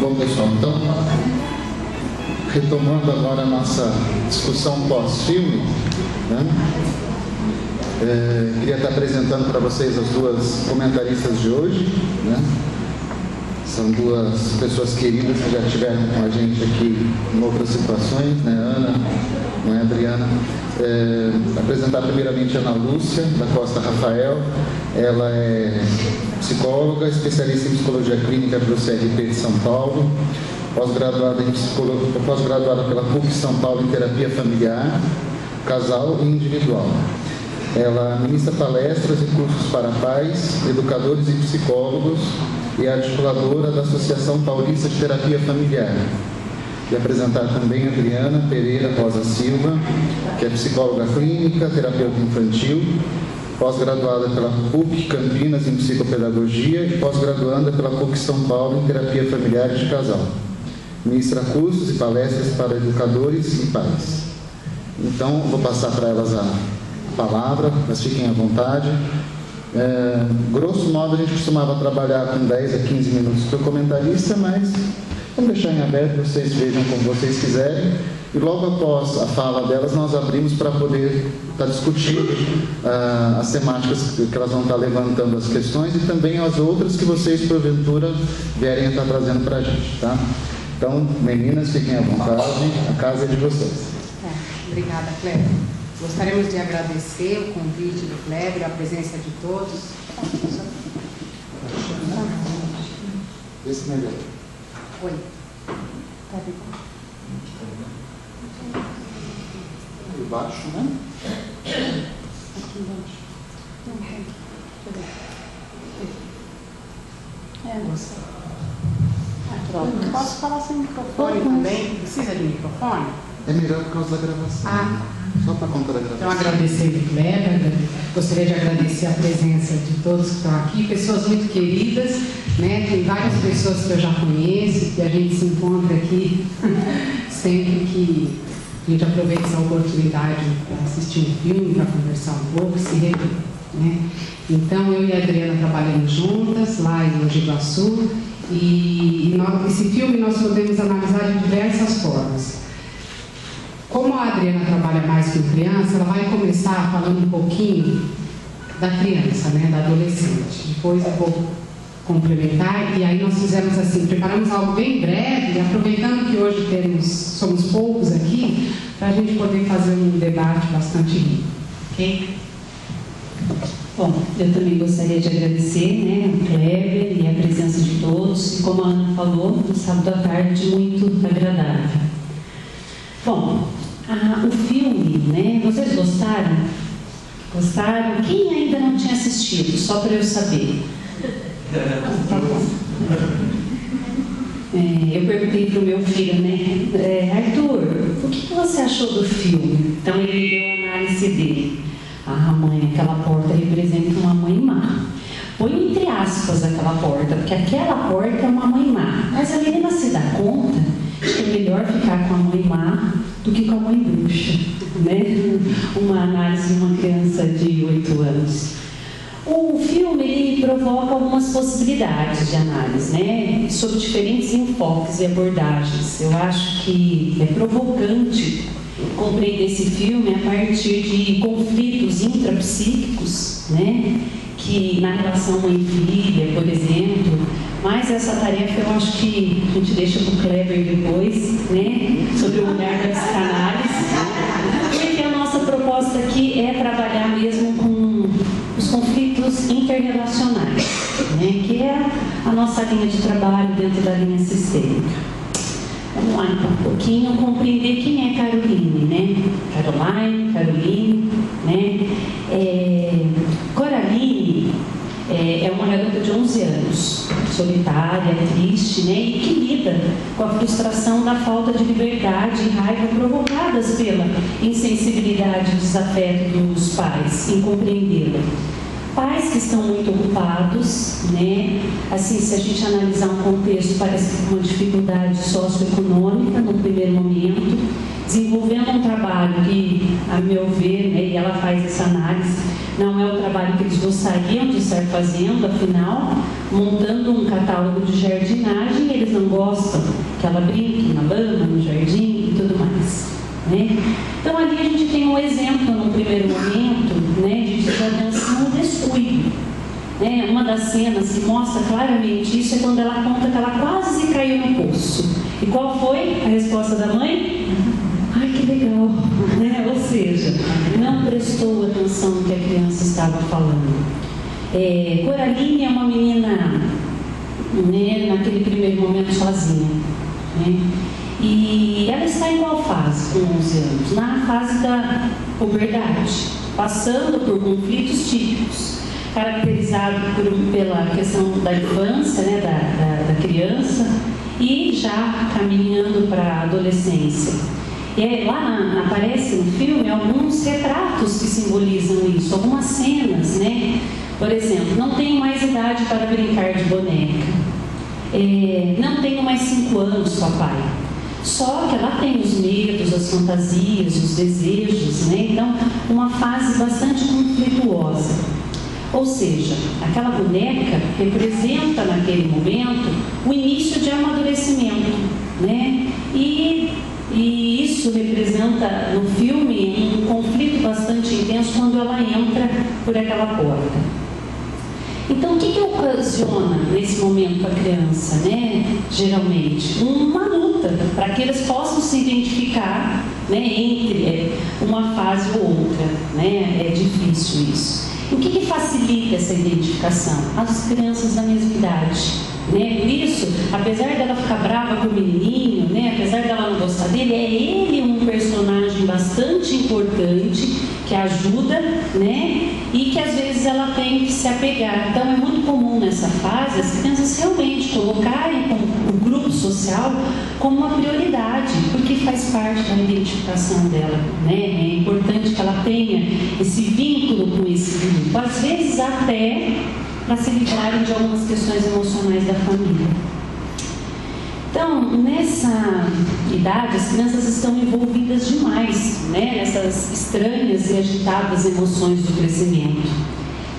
Bom, pessoal, então, retomando agora a nossa discussão pós-filme, né? Queria estar apresentando para vocês as duas comentaristas de hoje, né? São duas pessoas queridas que já estiveram com a gente aqui em outras situações, né? Ana, não é, Adriana? Apresentar primeiramente a Ana Lúcia da Costa Rafael. Ela é psicóloga, especialista em psicologia clínica pelo CRP de São Paulo, pós-graduada pela PUC São Paulo em terapia familiar, casal e individual. Ela ministra palestras e cursos para pais, educadores e psicólogos e é articuladora da Associação Paulista de Terapia Familiar. E apresentar também a Adriana Pereira Rosa Silva, que é psicóloga clínica, terapeuta infantil, pós-graduada pela PUC Campinas em psicopedagogia e pós-graduanda pela PUC São Paulo em terapia familiar e de casal. Ministra cursos e palestras para educadores e pais. Então, vou passar para elas a palavra, mas fiquem à vontade. Grosso modo, a gente costumava trabalhar com 10 a 15 minutos por comentarista, mas vamos deixar em aberto, vocês vejam como vocês quiserem. E logo após a fala delas, nós abrimos para poder estar discutindo as temáticas que elas vão estar levantando, as questões, e também as outras que vocês, porventura, vierem a estar trazendo para a gente, tá? Então, meninas, fiquem à vontade, a casa é de vocês. Obrigada, Cléber. Gostaríamos de agradecer o convite do Cléber, a presença de todos. Esse melhor. Oi. Baixo, né? Aqui embaixo. Pronto. Posso falar sem microfone também? Precisa de microfone? É melhor por causa da gravação. Só para conta da gravação. Então, agradecer o Cléber, gostaria de agradecer a presença de todos que estão aqui, pessoas muito queridas, né? Tem várias pessoas que eu já conheço, que a gente se encontra aqui sempre que a gente aproveita essa oportunidade para assistir um filme, para conversar um pouco, se rever, né? Então, eu e a Adriana trabalhamos juntas lá em Mogi Guaçu e esse filme nós podemos analisar de diversas formas. Como a Adriana trabalha mais com criança, ela vai começar falando um pouquinho da criança, né, da adolescente. Depois eu vou complementar e aí nós fizemos assim, preparamos algo bem breve, aproveitando que hoje somos poucos aqui, para a gente poder fazer um debate bastante rico, ok? Bom, eu também gostaria de agradecer, né, o Cléber e a presença de todos, e como a Ana falou, um sábado à tarde muito agradável. Bom, o filme, né, vocês gostaram? Gostaram? Quem ainda não tinha assistido? Só para eu saber. Eu perguntei para o meu filho, né, Arthur, o que você achou do filme? Então ele deu a análise dele. Mãe, aquela porta representa uma mãe má. Põe entre aspas aquela porta, porque aquela porta é uma mãe má. Mas a menina se dá conta de que é melhor ficar com a mãe má do que com a mãe bruxa, né? Uma análise de uma criança de 8 anos. O filme ele provoca algumas possibilidades de análise, né? Sobre diferentes enfoques e abordagens. Eu acho que é provocante compreender esse filme a partir de conflitos intrapsíquicos, né? Que na relação mãe-filha, por exemplo, mas essa tarefa eu acho que a gente deixa para o Cléber depois, né? Sobre o olhar da psicanálise, porque a nossa proposta aqui é trabalhar mesmo com os conflitos interrelacionais, né? Que é a nossa linha de trabalho dentro da linha sistêmica. Vamos lá então um pouquinho, compreender quem é Caroline, né? Caroline, né? Coraline é uma garota de 11 anos, solitária, triste, né? E que lida com a frustração da falta de liberdade e raiva provocadas pela insensibilidade e desafeto dos pais em compreendê-la. Pais que estão muito ocupados, né? Assim, se a gente analisar um contexto, parece uma dificuldade socioeconômica no primeiro momento, desenvolvendo um trabalho que, a meu ver, né, e ela faz essa análise, não é o trabalho que eles gostariam de estar fazendo, afinal, montando um catálogo de jardinagem, eles não gostam que ela brinque na lama, no jardim e tudo mais, né? Então ali a gente tem um exemplo, num primeiro momento, né, de desatenção e descuido, né? Uma das cenas que mostra claramente isso é quando ela conta que ela quase caiu no poço. E qual foi a resposta da mãe? Ai, que legal, né? Ou seja, não prestou atenção no que a criança estava falando. Coraline é uma menina, né, naquele primeiro momento sozinha, né? E ela está em qual fase com 11 anos? Na fase da puberdade, passando por conflitos típicos, caracterizado pela questão da infância, né, da criança, e já caminhando para a adolescência. E lá aparecem no filme alguns retratos que simbolizam isso, algumas cenas, né? Por exemplo, não tenho mais idade para brincar de boneca. Não tenho mais 5 anos, papai. Só que ela tem os medos, as fantasias, os desejos, né? Então, uma fase bastante conflituosa. Ou seja, aquela boneca representa naquele momento o início de amadurecimento, né? E isso representa no filme um conflito bastante intenso quando ela entra por aquela porta. Então, o que ocasiona nesse momento a criança, né? Geralmente, uma luta para que eles possam se identificar, né, entre uma fase ou outra, né? É difícil isso. O que facilita essa identificação? As crianças da mesma idade, né? Por isso, apesar dela ficar brava com o menininho, né? Apesar dela não gostar dele, é ele um personagem bastante importante que ajuda, né? E que às vezes ela tem que se apegar. Então é muito comum nessa fase as crianças realmente colocarem o grupo social como uma prioridade, porque faz parte da identificação dela, né? É importante que ela tenha esse vínculo com esse grupo, às vezes até para se livrarem de algumas questões emocionais da família. Então, nessa idade, as crianças estão envolvidas demais, né, nessas estranhas e agitadas emoções do crescimento.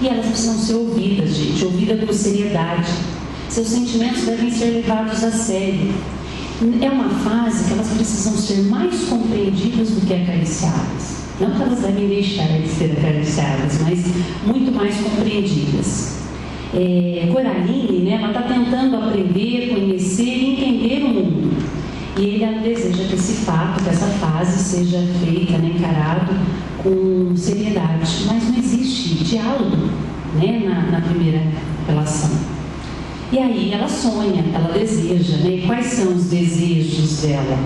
E elas precisam ser ouvidas, gente, ouvidas com seriedade. Seus sentimentos devem ser levados a sério. É uma fase que elas precisam ser mais compreendidas do que acariciadas. Não que elas devem deixar de ser acariciadas, mas muito mais compreendidas. Coraline, né, ela está tentando aprender, conhecer e entender o mundo. E ela deseja que esse fato, que essa fase seja feita, né, encarado com seriedade. Mas não existe diálogo, né, na primeira relação. E aí ela sonha, ela deseja, né? Quais são os desejos dela?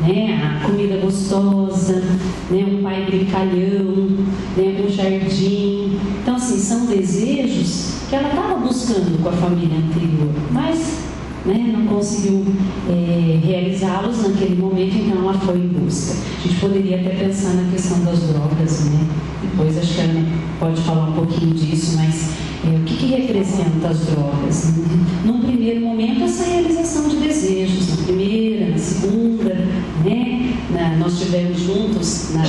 Né? A comida gostosa, né? Um pai brincalhão, né? Um jardim. Então, assim, são desejos que ela estava buscando com a família anterior, mas, né, não conseguiu realizá-los naquele momento, então ela foi em busca. A gente poderia até pensar na questão das drogas, né? Depois acho que a Ana pode falar um pouquinho disso, mas o que representa as drogas? Num primeiro momento, essa realização de desejos, na primeira, na segunda, né? Nós estivemos juntos na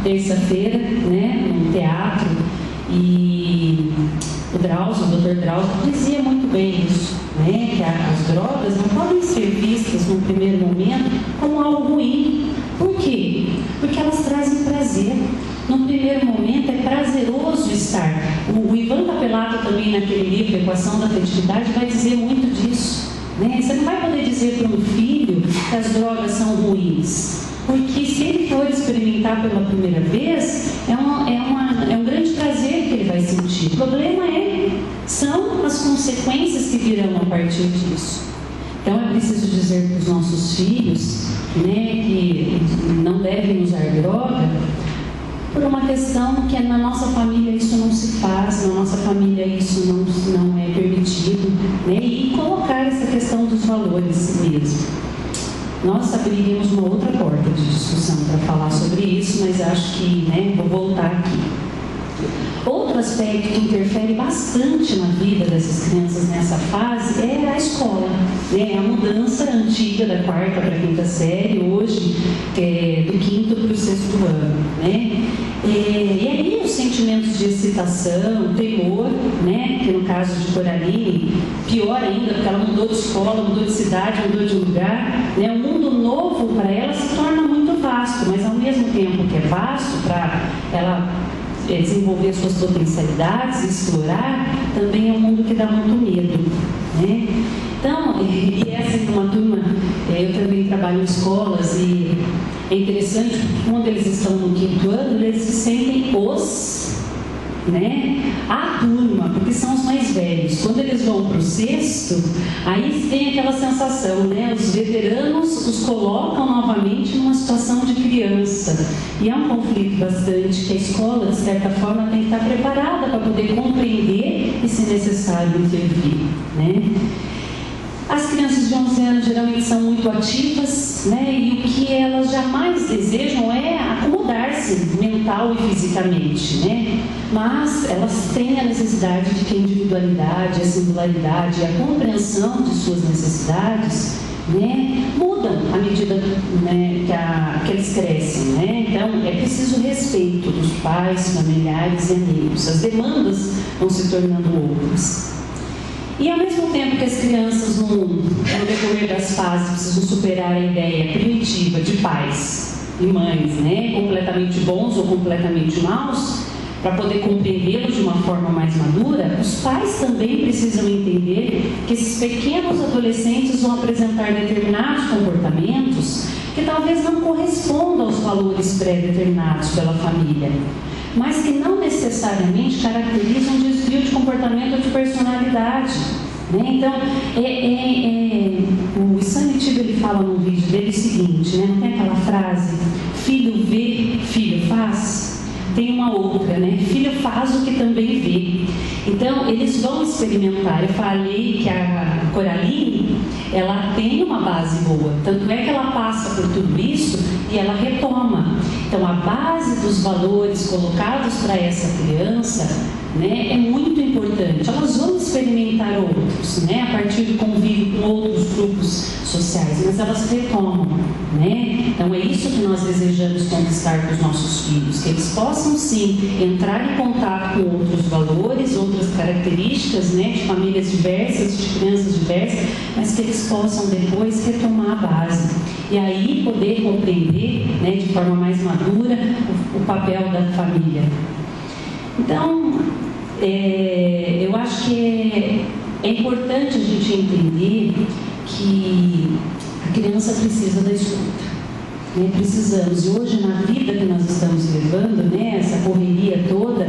terça-feira, né, no teatro, e o Dr. Drauzio dizia muito bem isso, né, que as drogas não podem ser vistas num primeiro momento como algo ruim. Por quê? Porque elas trazem prazer. No primeiro momento é prazeroso estar. O Ivan Capelato também, naquele livro, Equação da Afetividade, vai dizer muito disso, né? Você não vai poder dizer para um filho que as drogas são ruins, porque se ele for experimentar pela primeira vez, é um grande prazer que ele vai sentir. O problema são as consequências que virão a partir disso. Então é preciso dizer para os nossos filhos, né, que não devem usar droga, por uma questão que na nossa família isso não se faz, na nossa família isso não é permitido, né? E colocar essa questão dos valores mesmo. Nós abriríamos uma outra porta de discussão para falar sobre isso, mas acho que, né, vou voltar aqui. Outro aspecto que interfere bastante na vida dessas crianças nessa fase é a escola, né? A mudança antiga da 4ª para a 5ª série, hoje do 5º para o 6º ano, né? E aí os sentimentos de hesitação, temor, né? Que no caso de Coraline, pior ainda, porque ela mudou de escola, mudou de cidade, mudou de lugar, né? O mundo novo para ela se torna muito vasto, mas ao mesmo tempo que é vasto para ela desenvolver suas potencialidades, explorar, também é um mundo que dá muito medo, né? Então, e essa é uma turma, eu também trabalho em escolas e é interessante porque quando eles estão no 5º ano, eles se sentem a turma, porque são os mais velhos. Quando eles vão para o 6º, aí tem aquela sensação, né? Os veteranos os colocam novamente numa situação de criança. E é um conflito bastante que a escola, de certa forma, tem que estar preparada para poder compreender e, se necessário, intervir, né? As crianças de 11 anos geralmente são muito ativas, né? E o que elas jamais desejam é acomodar-se mental e fisicamente, né? Mas elas têm a necessidade de que a individualidade, a singularidade e a compreensão de suas necessidades, né, mudam à medida, né, que eles crescem, né? Então é preciso respeito dos pais, familiares e amigos. As demandas vão se tornando outras. E ao mesmo tempo que as crianças no decorrer das fases precisam superar a ideia primitiva de pais e mães, né, completamente bons ou completamente maus, para poder compreendê-los de uma forma mais madura, os pais também precisam entender que esses pequenos adolescentes vão apresentar determinados comportamentos que talvez não correspondam aos valores pré-determinados pela família, mas que não necessariamente caracterizam um desvio de comportamento ou de personalidade, né? Então, o Sanitiba, ele fala num vídeo dele o seguinte, né? Não tem aquela frase, filho vê, filho faz? Tem uma outra, né? Filho faz o que também vê. Então, eles vão experimentar. Eu falei que a Coraline, ela tem uma base boa. Tanto é que ela passa por tudo isso e ela retoma. Então, a base dos valores colocados para essa criança, né, é muito importante. Elas vão experimentar outros, né, a partir do convívio com outros grupos sociais, mas elas retomam, né? Então, é isso que nós desejamos conquistar para os nossos filhos, que eles possam, sim, entrar em contato com outros valores, outras características, né, de famílias diversas, de crianças diversas, mas que eles possam depois retomar a base. E aí poder compreender, né, de forma mais madura o papel da família. Então, eu acho que é importante a gente entender que a criança precisa da escuta, né? Precisamos. E hoje, na vida que nós estamos levando, né, essa correria toda,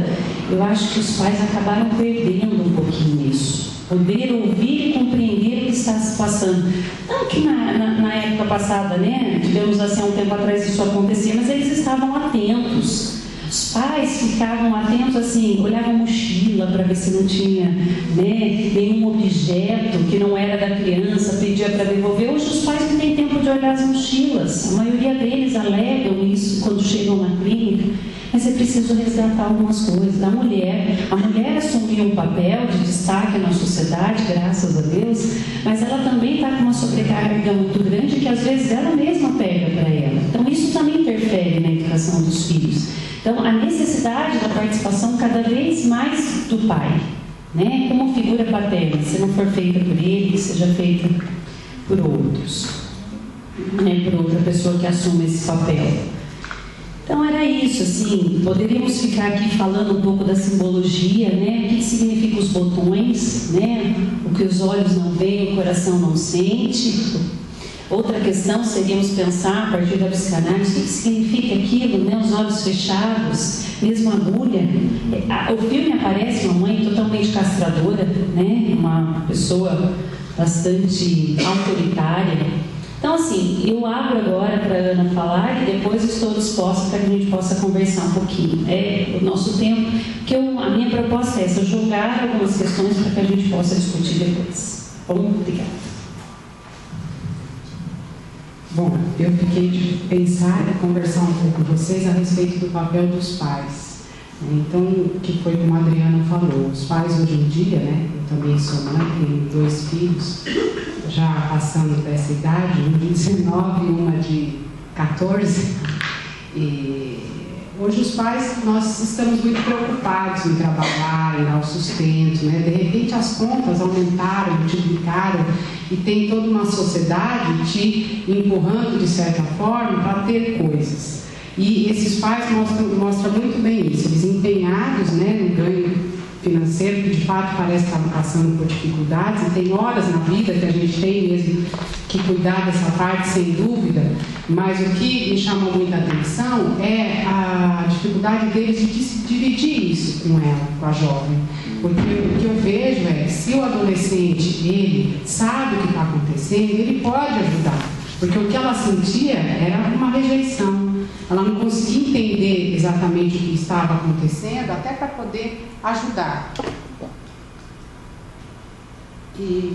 eu acho que os pais acabaram perdendo um pouquinho isso. Poder ouvir e compreender o que está se passando. Não que na época passada, né, digamos assim, há um tempo atrás isso acontecia, mas eles estavam atentos. Os pais ficavam atentos, assim, olhavam a mochila para ver se não tinha, né, nenhum objeto que não era da criança, pedia para devolver. Hoje os pais não têm tempo de olhar as mochilas. A maioria deles alegam isso quando chegam na clínica. Mas é preciso resgatar algumas coisas. A mulher assumiu um papel de destaque na sociedade, graças a Deus, mas ela também está com uma sobrecarga muito grande que às vezes ela mesma pega para ela. Então isso também interfere na educação dos filhos. Então a necessidade da participação cada vez mais do pai, né, como figura paterna, se não for feita por ele, que seja feita por outros, né, por outra pessoa que assuma esse papel. Então era isso, assim, poderíamos ficar aqui falando um pouco da simbologia, né? O que significa os botões, né? O que os olhos não veem, o coração não sente. Outra questão seríamos pensar, a partir da psicanálise, o que significa aquilo, né? Os olhos fechados, mesmo a agulha. O filme aparece uma mãe totalmente castradora, né? Uma pessoa bastante autoritária. Então, assim, eu abro agora para a Ana falar e depois estou disposta para que a gente possa conversar um pouquinho. É o nosso tempo, porque a minha proposta é essa, jogar algumas questões para que a gente possa discutir depois. Bom, obrigada. Bom, eu fiquei de pensar e conversar um pouco com vocês a respeito do papel dos pais. Então, o que foi como a Adriana falou, os pais hoje em dia, né, eu também sou mãe, tenho 2 filhos, já passando dessa idade, um de 19 e uma de 14, E hoje os pais, nós estamos muito preocupados em trabalhar, em dar o sustento, né? De repente as contas aumentaram, multiplicaram, e tem toda uma sociedade te empurrando de certa forma para ter coisas. E esses pais mostram muito bem isso, eles empenhados, né, no ganho financeiro, que de fato parece estar passando por dificuldades, e tem horas na vida que a gente tem mesmo que cuidar dessa parte, sem dúvida, mas o que me chamou muita atenção é a dificuldade deles de dividir isso com ela, com a jovem. Porque o que eu vejo é que se o adolescente, ele sabe o que está acontecendo, ele pode ajudar, porque o que ela sentia era uma rejeição. Ela não conseguia entender exatamente o que estava acontecendo, até para poder ajudar. E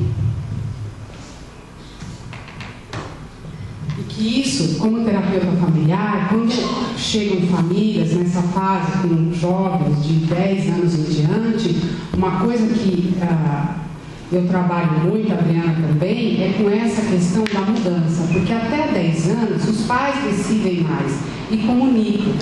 que isso, como terapeuta familiar, quando chegam famílias nessa fase com jovens de 10 anos em diante, uma coisa que eu trabalho muito, a Adriana também, é com essa questão da mudança, porque até 10 anos os pais decidem mais e comunicam.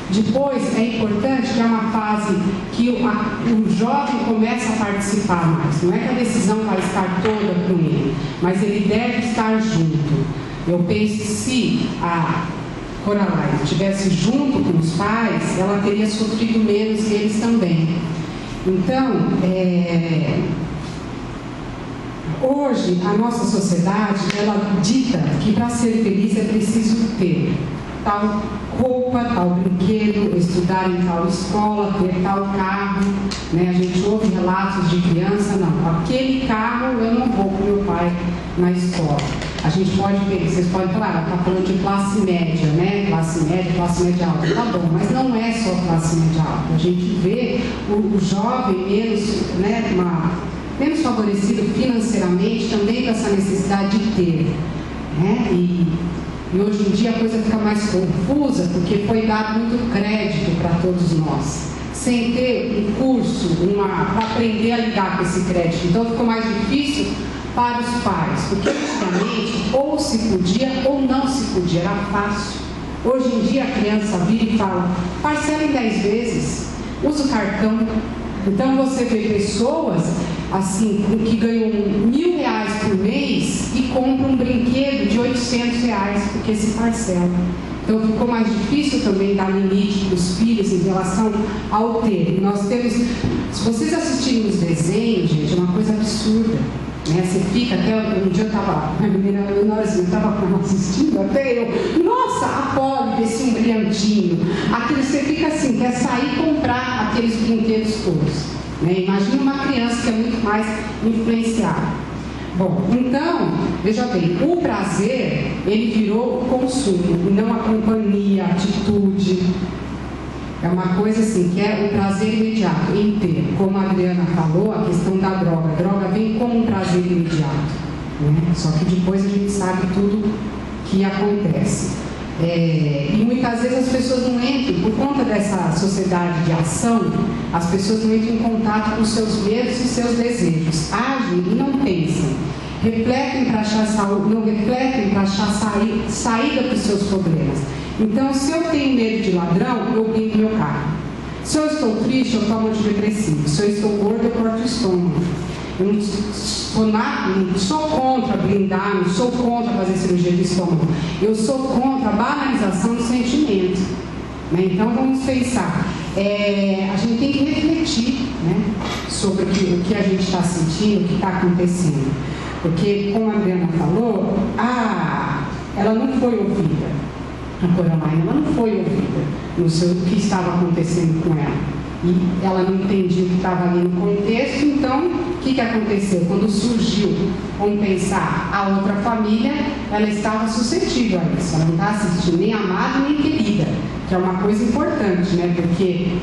Depois é importante que é uma fase que o jovem começa a participar mais. Não é que a decisão vai estar toda com ele, mas ele deve estar junto. Eu penso que se a Coraline estivesse junto com os pais, ela teria sofrido menos que eles também. Então, hoje a nossa sociedade, ela dita que para ser feliz é preciso ter tal roupa, tal brinquedo, estudar em tal escola, ter tal carro, né? A gente ouve relatos de criança, não, aquele carro eu não vou com meu pai na escola. A gente pode ver, vocês podem falar, ela está falando de classe média, né? Classe média alta, tá bom, mas não é só classe média alta. A gente vê o jovem menos, né, menos favorecido financeiramente também com essa necessidade de ter, né? E hoje em dia a coisa fica mais confusa porque foi dado muito crédito para todos nós, sem ter um curso, para aprender a lidar com esse crédito. Então ficou mais difícil para os pais, porque antigamente ou se podia ou não se podia, era fácil. Hoje em dia a criança vira e fala, parcela em 10 vezes, usa o cartão. Então você vê pessoas assim, que ganham R$1.000 por mês e compram um brinquedo de R$800 porque se parcela. Então ficou mais difícil também dar limite para os filhos em relação ao ter. Nós temos, se vocês assistirem os desenhos, gente, é uma coisa absurda. Né? Você fica até, um dia eu estava, a menina menorzinha estava assistindo, até eu, nossa, a Polly desse um brilhantinho, aquele, você fica assim, quer sair e comprar aqueles brinquedos todos, né? Imagina uma criança que é muito mais influenciada. Bom, então, veja bem, o prazer, ele virou o consumo, e não a companhia, a atitude. É uma coisa assim, que é o prazer imediato, em ter. Como a Adriana falou, a questão da droga. A droga vem como um prazer imediato, né? Só que depois a gente sabe tudo que acontece. E muitas vezes as pessoas não entram, por conta dessa sociedade de ação, as pessoas não entram em contato com seus medos e seus desejos. Agem e não pensam. Refletem para achar saúde, não refletem para achar saída para os seus problemas. Então, se eu tenho medo de ladrão, eu blindo meu carro. Se eu estou triste, eu tomo antidepressivo. Se eu estou gordo, eu corto o estômago. Eu não sou contra blindar, não sou contra fazer cirurgia de estômago. Eu sou contra a banalização do sentimento. Né? Então, vamos pensar. A gente tem que refletir, né, sobre o que a gente está sentindo, o que está acontecendo. Porque, como a Adriana falou, ela não foi ouvida. A Coraline, ela não foi ouvida no que estava acontecendo com ela. E ela não entendia o que estava ali no contexto. Então, o que aconteceu? Quando surgiu, vamos pensar, a outra família, ela estava suscetível a isso. Ela não está assistindo nem amada nem querida, que é uma coisa importante, né? Porque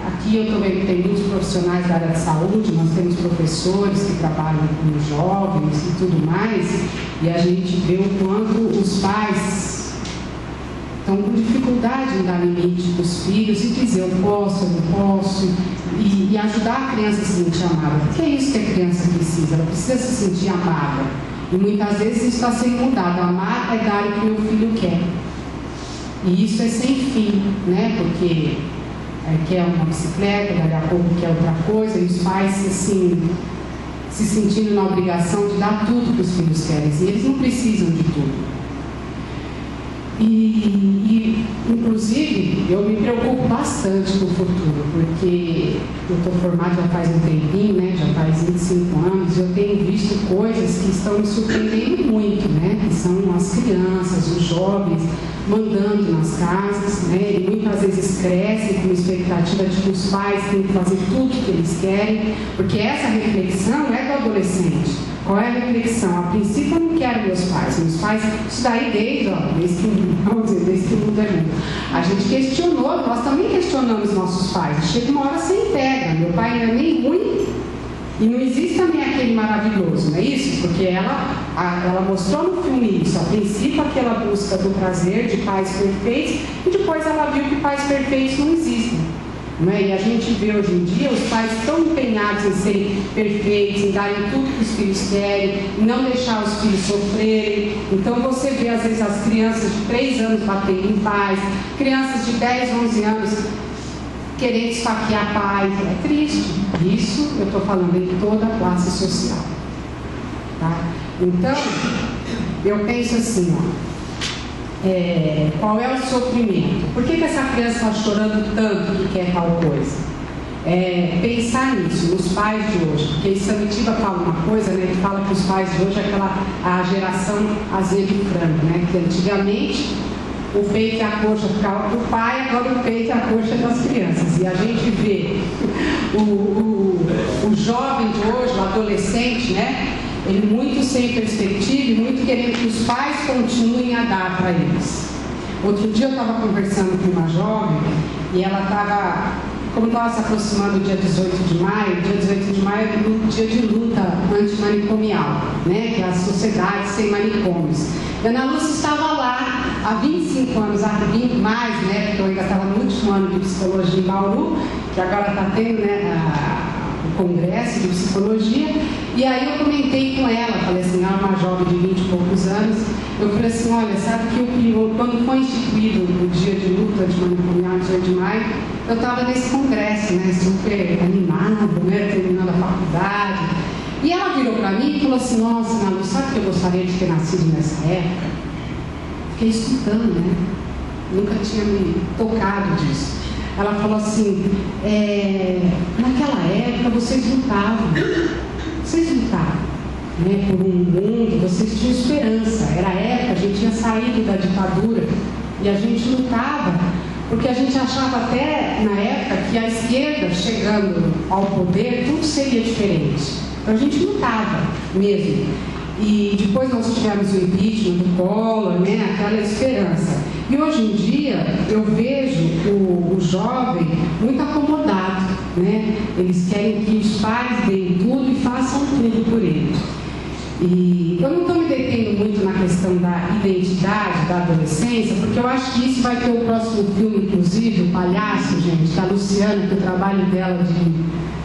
aqui eu estou vendo que tem muitos profissionais da área de saúde, nós temos professores que trabalham com jovens e tudo mais, e a gente vê o quanto os pais estão com dificuldade em dar limite para os filhos e dizer eu posso, eu não posso, e ajudar a criança a se sentir amada. Porque é isso que a criança precisa, ela precisa se sentir amada. E muitas vezes isso está sendo mudado. Amar é dar o que meu filho quer. E isso é sem fim, né? Porque quer uma bicicleta, daqui a pouco quer outra coisa, e os pais, assim, se sentindo na obrigação de dar tudo que os filhos querem. E eles não precisam de tudo. Inclusive, eu me preocupo bastante com o futuro, porque eu estou formada já faz um tempinho, né? Já faz 25 anos, e eu tenho visto coisas que estão me surpreendendo muito, né? Que são as crianças, os jovens, mandando nas casas, né? E muitas vezes crescem com a expectativa de que os pais têm que fazer tudo o que eles querem, porque essa reflexão é do adolescente. Qual é a reflexão? A princípio eu não quero meus pais. Meus pais, isso daí desde que o mundo é mundo. A gente questionou, nós também questionamos nossos pais. Chega uma hora sem integra. Meu pai não é nem ruim e não existe também aquele maravilhoso, não é isso? Porque ela mostrou no filme isso. A princípio aquela busca do prazer de pais perfeitos e depois ela viu que pais perfeitos não existem. Não é? E a gente vê hoje em dia os pais tão empenhados em serem perfeitos, em darem tudo que os filhos querem, em não deixar os filhos sofrerem. Então você vê às vezes as crianças de 3 anos batendo em pais, crianças de 10, 11 anos querendo esfaquear pais. É triste. Isso eu estou falando em toda a classe social. Tá? Então, eu penso assim, ó. Qual é o sofrimento? Por que essa criança está chorando tanto que quer tal coisa? Pensar nisso, nos pais de hoje, porque Samitiba fala uma coisa, né, que fala que os pais de hoje é a geração azedo e frango, né, que antigamente o peito e a coxa ficavam do pai, agora o peito e a coxa das crianças. E a gente vê o jovem de hoje, o adolescente, né, ele muito sem perspectiva e muito querendo que os pais continuem a dar para eles. Outro dia eu estava conversando com uma jovem e ela estava, como estava se aproximando do dia 18 de maio, dia 18 de maio é o dia de luta antimanicomial, né, que é a sociedade sem manicômios. E a Ana Lúcia estava lá há 25 anos, mais, né, porque eu ainda estava no último ano de psicologia em Bauru, que agora está tendo, né, o congresso de psicologia, e aí eu comentei com ela, falei assim, ela é uma jovem de 20 e poucos anos, eu falei assim, olha, sabe que quando foi instituído o dia de luta de manicomial, 18 de maio, eu estava nesse congresso, né, super animado, né, terminando a faculdade, e ela virou para mim e falou assim, nossa, Nalu, sabe que eu gostaria de ter nascido nessa época? Fiquei escutando, né, nunca tinha me tocado disso. Ela falou assim, naquela época vocês lutavam, né, por um mundo, vocês tinham esperança, era a época, a gente tinha saído da ditadura e a gente lutava, porque a gente achava até na época que a esquerda chegando ao poder, tudo seria diferente. Então a gente lutava mesmo. E depois nós tivemos o impeachment do Collor, né, aquela esperança. E hoje em dia eu vejo o jovem muito acomodado, né? Eles querem que os pais deem tudo e façam tudo por eles. E eu não estou me detendo muito na questão da identidade da adolescência, porque eu acho que isso vai ter o próximo filme, inclusive, o Palhaço, gente, da Luciana, que o trabalho dela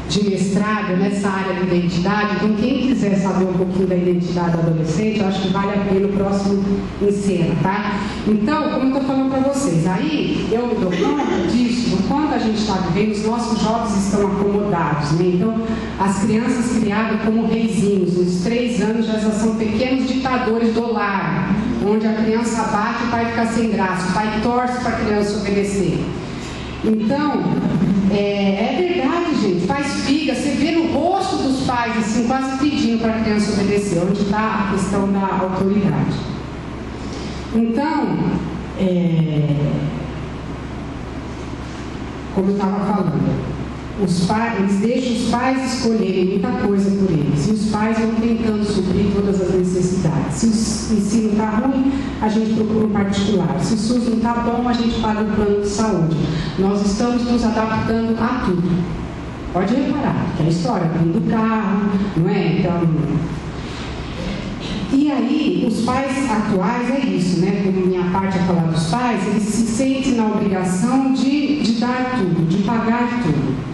de mestrado nessa área de identidade. Então, quem quiser saber um pouquinho da identidade do adolescente, eu acho que vale a pena o próximo em cena, tá? Então, como eu estou falando para vocês, aí eu me dou conta disso, quando a gente está vivendo, os nossos jovens estão acomodados, né? Então, as crianças criadas como reizinhos, nos 3 anos já são pequenos ditadores do lar, onde a criança bate e o pai fica sem graça, o pai torce para a criança obedecer. Então, é verdade, gente, faz figa, você vê no rosto dos pais, assim, quase pedindo para a criança obedecer, onde está a questão da autoridade. Então, como eu estava falando, eles deixam os pais escolherem muita coisa por eles, e os pais vão tentando suprir todas as necessidades. Se o ensino está ruim, a gente procura um particular. Se o SUS não está bom, a gente paga o plano de saúde. Nós estamos nos adaptando a tudo. Pode reparar, que é a história do carro, não é? Então, e aí, os pais atuais é isso, né? Como minha parte é falar dos pais, eles se sentem na obrigação de dar tudo, de pagar tudo.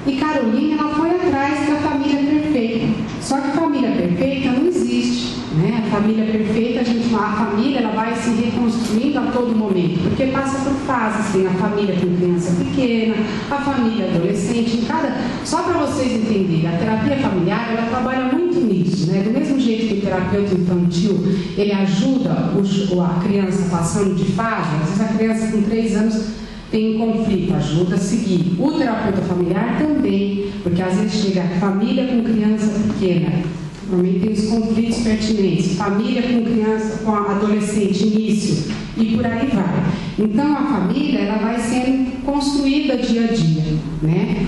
E Carolina, ela foi atrás da família perfeita. Só que família perfeita não existe. né? A família perfeita, a família ela vai se reconstruindo a todo momento, porque passa por fases. Tem a família com criança pequena, a família adolescente, só para vocês entenderem, a terapia familiar ela trabalha muito nisso, né? Do mesmo jeito que o terapeuta infantil ele ajuda a criança passando de fase, às vezes a criança com 3 anos tem um conflito, ajuda a seguir. O terapeuta familiar também, porque às vezes chega a família com criança pequena, normalmente tem os conflitos pertinentes, família com criança, com adolescente, início, e por aí vai. Então a família ela vai sendo construída dia a dia, né?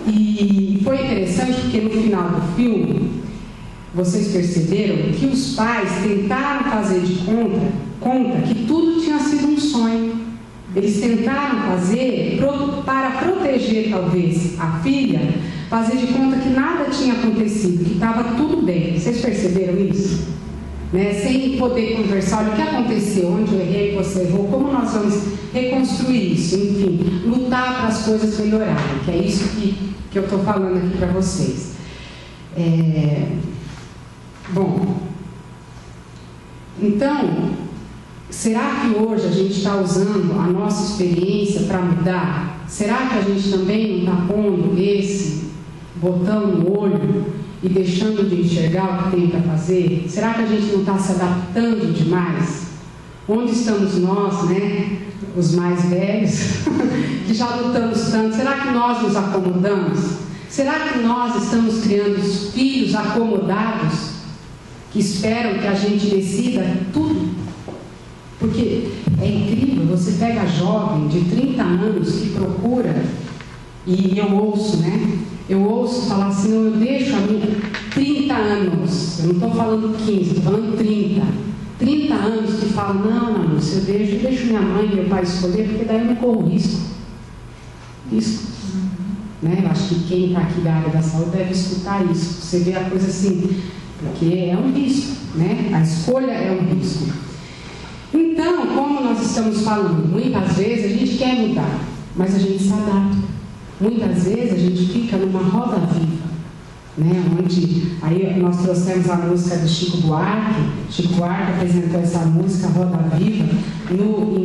E foi interessante porque no final do filme, vocês perceberam que os pais tentaram fazer de conta que tudo tinha sido um sonho. Eles tentaram fazer, para proteger talvez a filha, fazer de conta que nada tinha acontecido, que estava tudo bem. Vocês perceberam isso? Né? Sem poder conversar, olha o que aconteceu, onde eu errei, você errou, como nós vamos reconstruir isso, enfim, lutar para as coisas melhorarem, que é isso que eu estou falando aqui para vocês. Bom, então, será que hoje a gente está usando a nossa experiência para mudar? Será que a gente também não está pondo esse botão no olho e deixando de enxergar o que tem para fazer? Será que a gente não está se adaptando demais? Onde estamos nós, né? Os mais velhos, que já lutamos tanto, será que nós nos acomodamos? Será que nós estamos criando filhos acomodados, que esperam que a gente decida tudo? Porque é incrível, você pega jovem de 30 anos que procura, e eu ouço, né? Eu ouço falar assim, não, eu deixo a minha 30 anos, eu não estou falando 15, estou falando 30. 30 anos que falam, não, Lúcia, eu deixo minha mãe e meu pai escolher, porque daí eu não corro risco. Né? Eu acho que quem está aqui da área da saúde deve escutar isso. Você vê a coisa assim, porque é um risco, né? A escolha é um risco. Então, como nós estamos falando, muitas vezes a gente quer mudar, mas a gente se adapta. Muitas vezes a gente fica numa roda viva, né? Onde aí nós trouxemos a música do Chico Buarque. Chico Buarque apresentou essa música Roda Viva em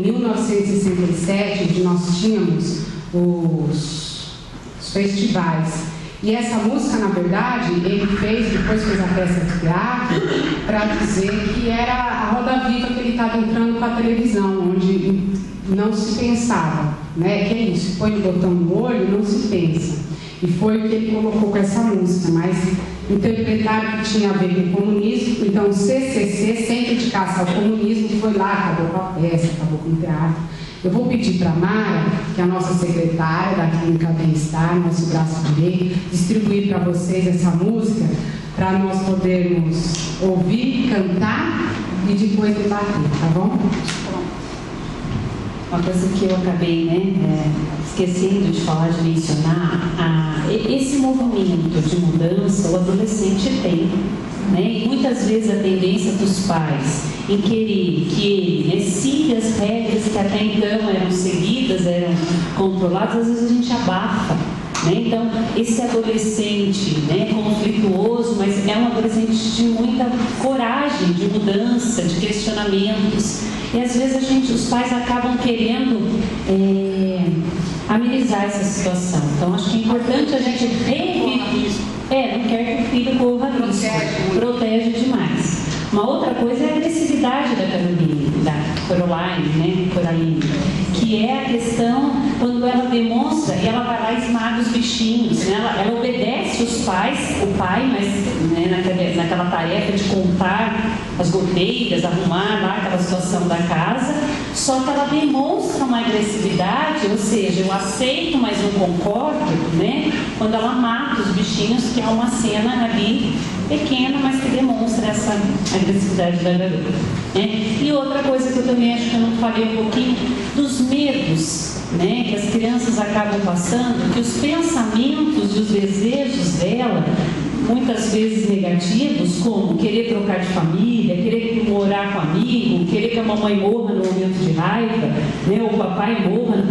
1967, onde nós tínhamos os festivais. E essa música, na verdade, ele depois fez a peça de teatro para dizer que era a roda viva que ele estava entrando com a televisão, onde não se pensava, né? Que é isso, põe o botão no olho, não se pensa. E foi o que ele colocou com essa música, mas interpretaram que tinha a ver com o comunismo. Então o CCC, sem dedicar-se ao comunismo, foi lá, acabou com a peça, acabou com o teatro. Eu vou pedir para a Mara, que é a nossa secretária da Clínica Bem-Estar, nosso braço direito, distribuir para vocês essa música, para nós podermos ouvir, cantar e depois debater, tá bom? Uma coisa que eu acabei esquecendo de falar, de mencionar, esse movimento de mudança o adolescente tem. Né? E muitas vezes a tendência dos pais em querer que ele siga as regras que até então eram seguidas, eram controladas, às vezes a gente abafa. Né? Então, esse adolescente, né, conflituoso, mas é um adolescente de muita coragem, de mudança, de questionamentos. E às vezes os pais acabam querendo amenizar essa situação. Então, acho que é importante a gente reviver. Não quer que o filho corra risco, protege demais. Uma outra coisa é a agressividade da Coraline, que é a questão quando ela demonstra e ela vai lá e esmaga os bichinhos, né? Ela obedece os pais, o pai, mas né, naquela tarefa de contar as goteiras, arrumar lá aquela situação da casa, só que ela demonstra uma agressividade, ou seja, eu aceito, mas não concordo, né? Quando ela mata os bichinhos, que é uma cena ali pequena, mas que demonstra essa agressividade da garota. Né? E outra coisa que eu também acho que eu não falei um pouquinho, dos medos, né, que as crianças acabam passando, que os pensamentos e os desejos dela, muitas vezes negativos, como querer trocar de família, querer morar com amigo, querer que a mamãe morra no momento de raiva, né, ou o papai morra,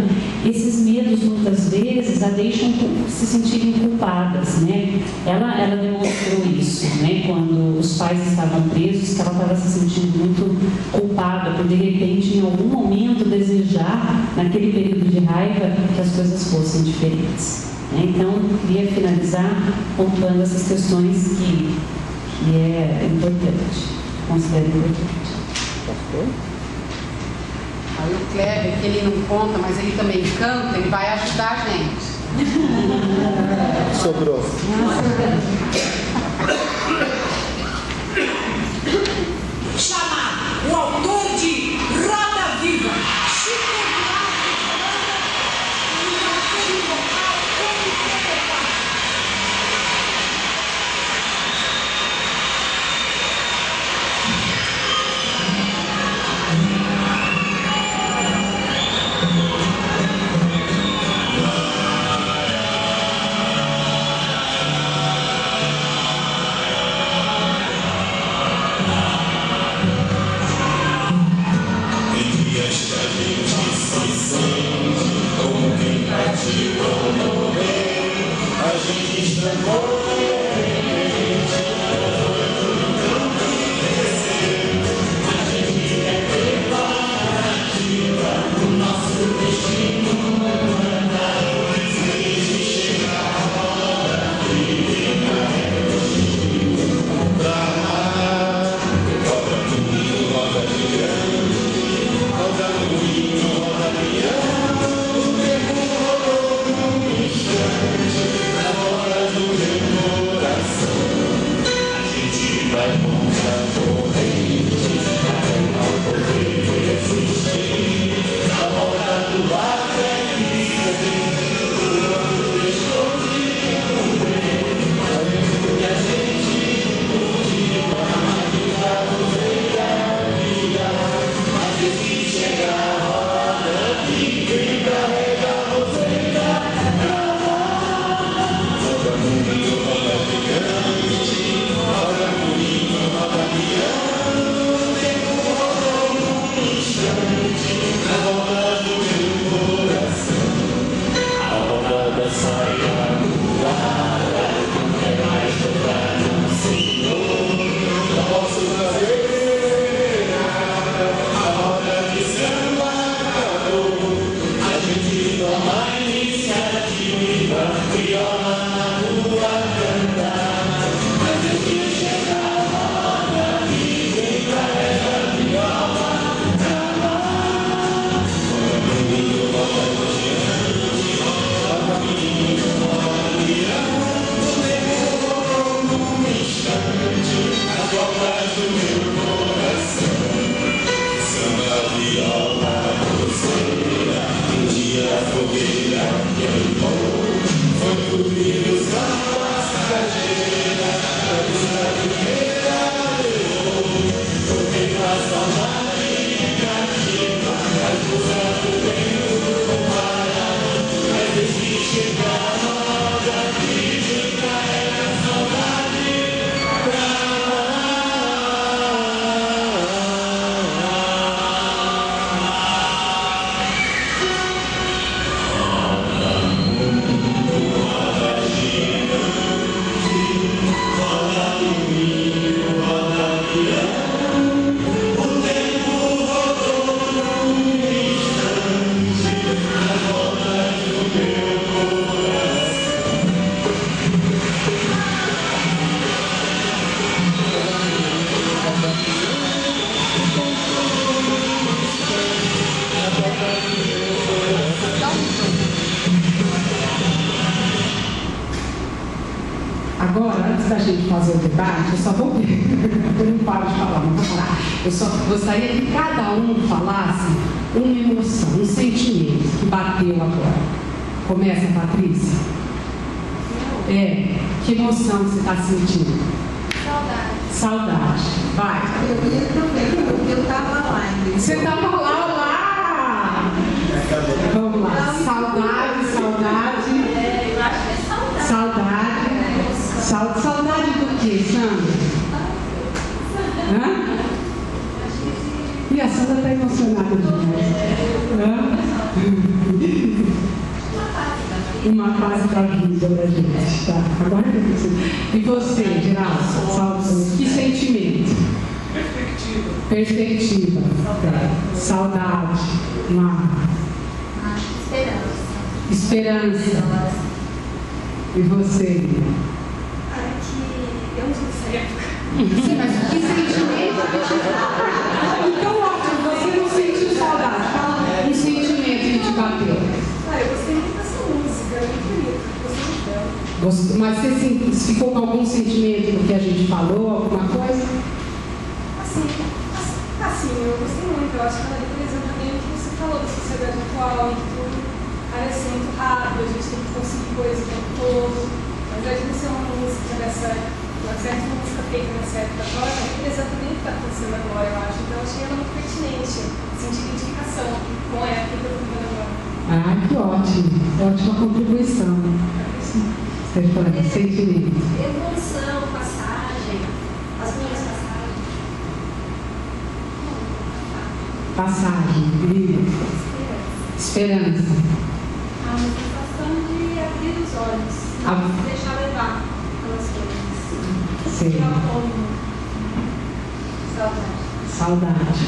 esses medos muitas vezes a deixam se sentirem culpadas, né? Ela demonstrou isso, né? Quando os pais estavam presos, que ela estava se sentindo muito culpada por, de repente, em algum momento, desejar, naquele período de raiva, que as coisas fossem diferentes. Né? Então, queria finalizar pontuando essas questões que é importante, considero importante. Aí o Kleber, que ele não conta, mas ele também canta, ele vai ajudar a gente. Sobrou. Chamar o autor de Roda Viva, Chico fazer o debate, eu só vou eu não paro de falar, não vou falar. Eu só gostaria que cada um falasse uma emoção, um sentimento que bateu agora. Começa, Patrícia. Que emoção você está sentindo? Saudade. Vai. Eu ia também, porque eu estava lá. Você estava lá. Vamos lá. Saudade. Eu acho que é saudade. Saudade do quê, Sandra? Hã? E a Sandra está emocionada demais. Uma paz essa vida da gente, tá? Agora e você, Geraldo? Que sentimento? Perspectiva. Saudade. Esperança. E você? Eu não sou dessa época. Sim, mas que sentimento? Então, ótimo, você não sentiu saudade. Fala um sentimento que te bateu. Eu gostei muito dessa música, é muito bonita. Gostei muito dela. Mas você ficou com algum sentimento do que a gente falou, alguma coisa? Assim, eu gostei muito. Eu acho que ela representa bem o que você falou da sociedade atual, em que tudo parece muito rápido, a gente tem que conseguir coisas o tempo todo. Mas a gente ser uma música dessa época, uma certa música feita nessa época agora, representa bem o que está acontecendo agora, eu acho. Então eu achei ela muito pertinente, sentir identificação com a época que eu estou vivendo agora. Ah, que ótimo. Ótima contribuição. Você fala de sentimento. Evolução, passagem, as minhas passagens. Passagem, vida. Esperança. A sensação de abrir os olhos, não deixar levar pelas coisas. Sim. Tirar o fogo. Saudade.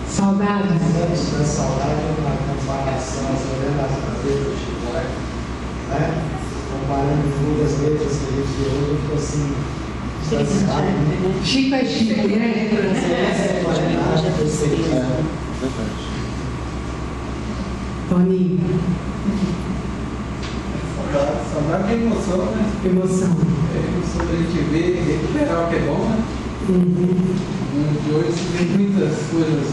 Saudade. Da saudade é uma comparação às letras do Chico, né? Comparando muitas letras que a gente ouve, ficou assim, distanciado, né? Chico é Chico, né? Toninho. Saudade é emoção, né? Emoção. É emoção da gente ver e recuperar o que é bom, né? De hoje se vê muitas coisas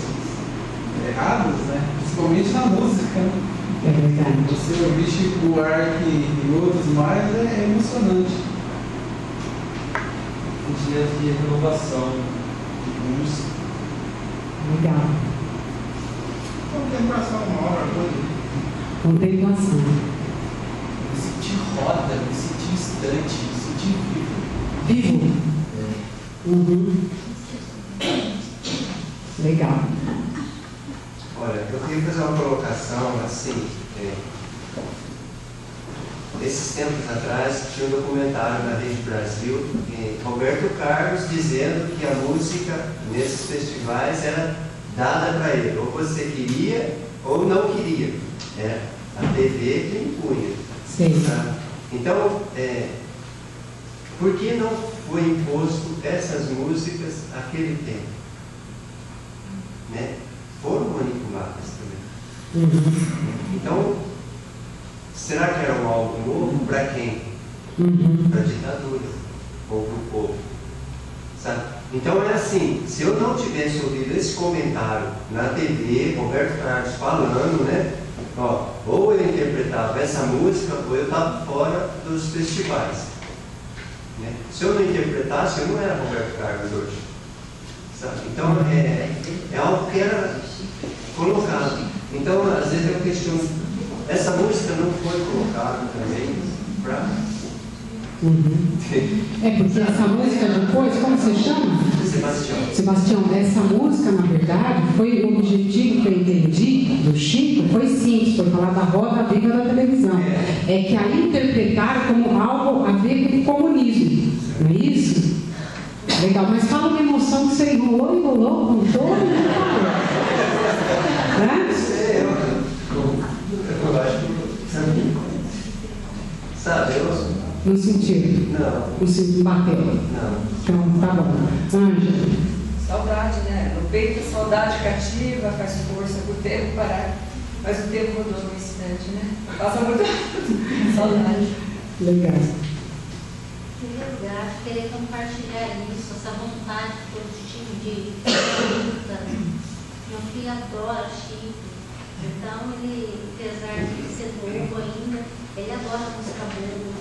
erradas, né? Principalmente na música, né? É verdade. Você ouvir Chico Buarque e outros mais é emocionante. Dias de renovação, de música. Legal. Contemplação uma hora, coisa. Contemplação. Me sentir roda, me sentir instante, me sentir vivo. Vivo? Legal. Olha, eu queria fazer uma colocação assim. Esses tempos atrás tinha um documentário na Rede Brasil, Roberto Carlos dizendo que a música nesses festivais era dada para ele, ou você queria ou não queria. Era a TV que impunha. Sim. Tá? Então, por que não foi imposto essas músicas naquele tempo? Né? Foram manipuladas também. Então, será que era um algo novo para quem? Para a ditadura ou para o povo? Sabe? Então é assim, se eu não tivesse ouvido esse comentário na TV, Roberto Carlos falando, né? Ou eu interpretava essa música, ou eu estava fora dos festivais. Né? Se eu não interpretasse, eu não era Roberto Carlos hoje. Sabe? Então é algo que era colocado. Então, às vezes eu questiono, essa música não foi colocada também para... É porque essa música depois, como você chama? Sebastião, essa música, na verdade, foi o objetivo que eu entendi do Chico, foi simples, foi falar da roda viva da televisão. É que a interpretaram como algo a ver com o comunismo, não é isso? Legal, mas fala uma emoção que você enrolou, contou, né? Eu acho que... Sabe, eu... No sentido? Não. No sentido bateu? Não. Então, tá bom. Ângela. Saudade, né? No peito a saudade cativa, faz força pro tempo parar. Mas o tempo rodou no instante, né? Passa muito saudade. Legal. Que legal, querer compartilhar isso, essa vontade positiva de luta. Meu filho adora Chico. Então, ele, apesar de ser novo ainda, ele adora música boa.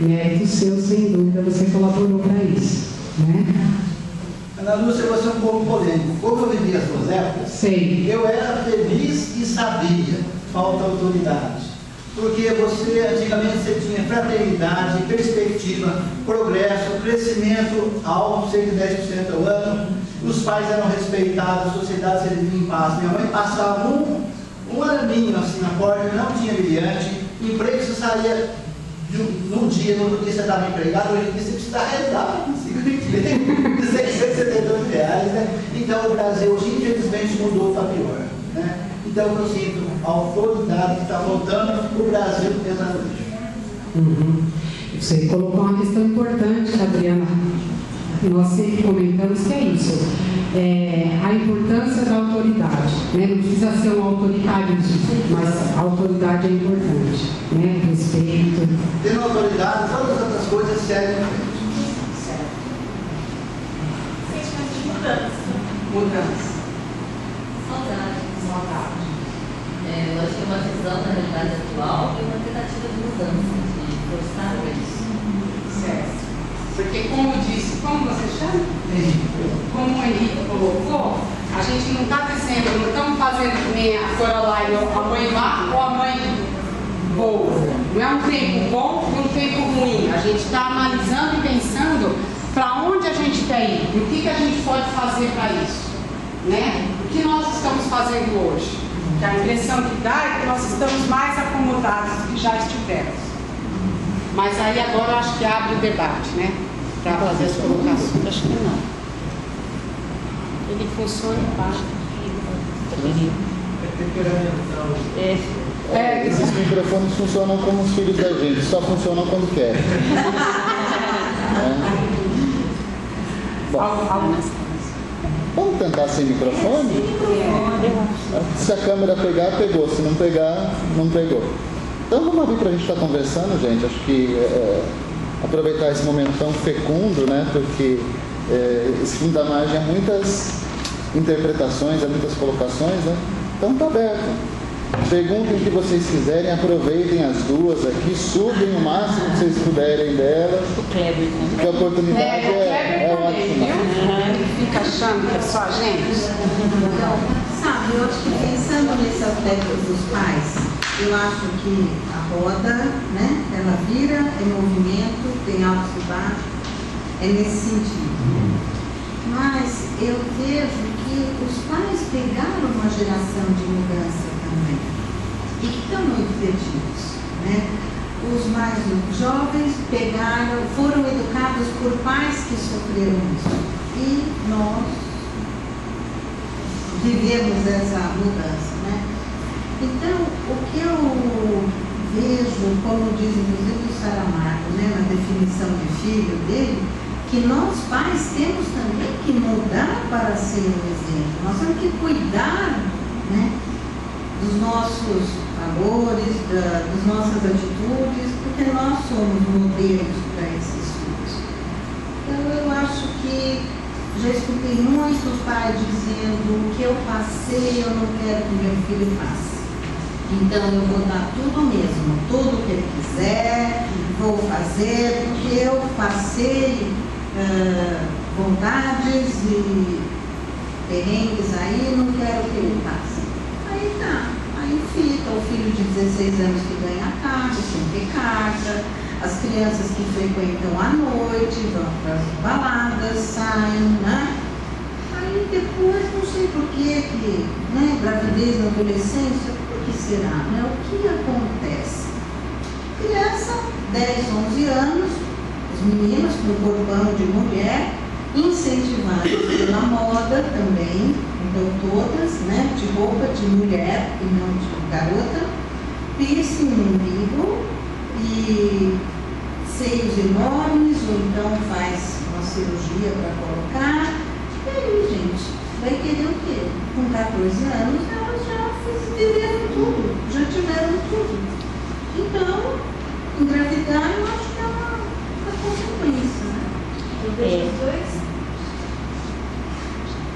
Mérito seu, sem dúvida, você colaborou para isso, né? Ana Lúcia, você é um pouco polêmico. Como eu vivi as duas épocas, Sei. eu era feliz e sabia, falta autoridade. Porque antigamente você tinha fraternidade, perspectiva, progresso, crescimento alto, cerca de 10% ao ano. Os pais eram respeitados, a sociedade se vivia em paz. Minha mãe passava um araminho assim na porta, não tinha brilhante, emprego você saía num dia, no outro dia você estava empregado, hoje em dia você precisa rezar para conseguir R$672, né? Então o Brasil hoje infelizmente mudou para pior, né? Então eu sinto a autoridade que está voltando, o Brasil pesando lixo. Você colocou uma questão importante, Adriana. Nós sempre comentamos que é isso. A importância da autoridade, né? Não precisa ser um autoritarismo, mas a autoridade é importante, né? Respeito. Tendo autoridade, todas as outras coisas servem para frente. Sentimento de mudança. Saudade. Eu acho que é uma visão da realidade atual e uma tentativa de mudança, de forçar isso. Certo. Porque, como disse, como você chama? Como o Henrique colocou, a gente não está dizendo, não estamos fazendo que nem a Coraline, a mãe má ou a mãe boa. Não é um tempo bom e um tempo ruim. A gente está analisando e pensando para onde a gente quer ir, o que a gente pode fazer para isso, né? O que nós estamos fazendo hoje? Que a impressão que dá é que nós estamos mais acomodados do que já estivemos. Mas aí agora eu acho que abre o debate, né? Para fazer as colocações. Acho que não. Ele funciona embaixo. É temperamental. Esses microfones funcionam como os filhos da gente, só funcionam quando querem. Bom, vamos tentar sem microfone? Se a câmera pegar, pegou. Se não pegar, não pegou. Então vamos abrir para a gente estar conversando, gente. Acho que aproveitar esse momento tão fecundo, né? Porque esse fim da margem há muitas interpretações, há muitas colocações, né? Então está aberto. Perguntem o que vocês quiserem, aproveitem as duas aqui, subem o máximo que vocês puderem delas. O Kleber também. Porque a oportunidade é ótima. Fica achando que é só a gente? Sabe, eu acho que pensando nesse aspecto dos pais, eu acho que a roda, né, ela vira, é movimento, tem altos e baixos, é nesse sentido. Mas eu vejo que os pais pegaram uma geração de mudança também e que estão muito perdidos, né? Os mais jovens foram educados por pais que sofreram isso e nós vivemos essa mudança, né? Então, o que eu vejo, como diz inclusive o Saramago, né, na definição de filho dele, que nós pais temos também que mudar para ser um exemplo. Nós temos que cuidar, né, dos nossos valores, das nossas atitudes, porque nós somos modelos para esses filhos. Então eu acho que já escutei muitos pais dizendo: o que eu passei eu não quero que meu filho passe. Então eu vou dar tudo mesmo, tudo que ele quiser, vou fazer, porque eu passei vontades e perrengues aí, não quero que ele passe. Aí tá, aí fica o filho de 16 anos que ganha carro, sem ter casa, as crianças que frequentam à noite, vão para as baladas, saem, né? Aí depois, não sei por que, né, gravidez na adolescência, por que será, né? O que acontece? Criança, 10, 11 anos, as meninas com corpão de mulher, incentivadas pela moda também, então todas, né, de roupa de mulher e não de garota, piercing no umbigo e seios enormes, ou então faz uma cirurgia para colocar. E aí, gente, vai querer o quê? Com 14 anos, elas já viveram tudo, já tiveram tudo. Então, engravidar, eu acho que é uma consequência, né? Eu vejo os dois.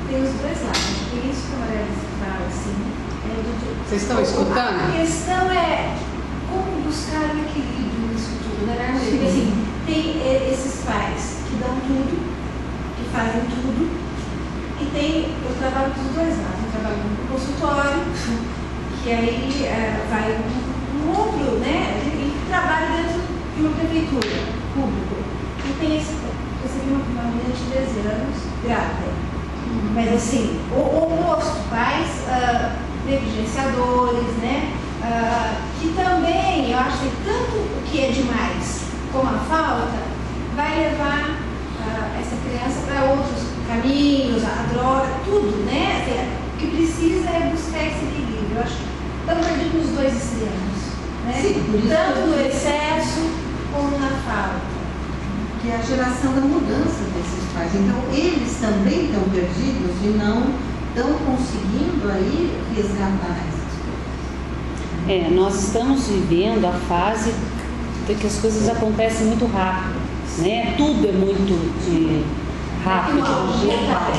Tem os dois lados. Por isso que a Maria fala assim. Vocês estão escutando? A questão é como buscar o equilíbrio nisso tudo, né? Porque assim, tem esses pais que dão tudo, que fazem tudo, e tem, eu trabalho dos dois lados. Eu trabalho no consultório, que aí vai um outro, né? Ele trabalha dentro de uma prefeitura pública. E tem esse, recebi uma menina de 13 anos, grávida. Mas assim, o oposto, pais negligenciadores, né? Que também, eu acho que tanto o que é demais como a falta vai levar essa criança para outros caminhos, a droga, tudo, né? O que precisa é buscar esse equilíbrio. Eu acho que estamos perdidos nos dois extremos, né? Sim, tanto no excesso como na falta. Que é a geração da mudança desses pais. Então, eles também estão perdidos e não estão conseguindo aí resgatar essas coisas. Nós estamos vivendo a fase de que as coisas acontecem muito rápido, né? Tudo é muito rápido,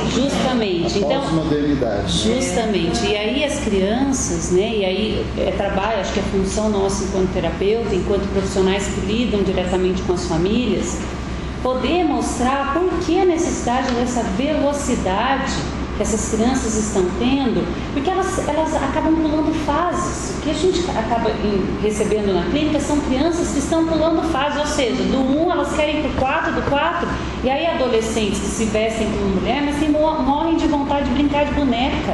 justamente. Então, pós-modernidade. Justamente. E aí as crianças, né? E aí trabalho, acho que é função nossa enquanto terapeuta, enquanto profissionais que lidam diretamente com as famílias, poder mostrar por que a necessidade dessa velocidade que essas crianças estão tendo, porque elas acabam pulando fases. O que a gente acaba recebendo na clínica são crianças que estão pulando fases, ou seja, do 1 elas querem ir para o 4, do 4, e aí adolescentes que se vestem como mulher, mas morrem de vontade de brincar de boneca.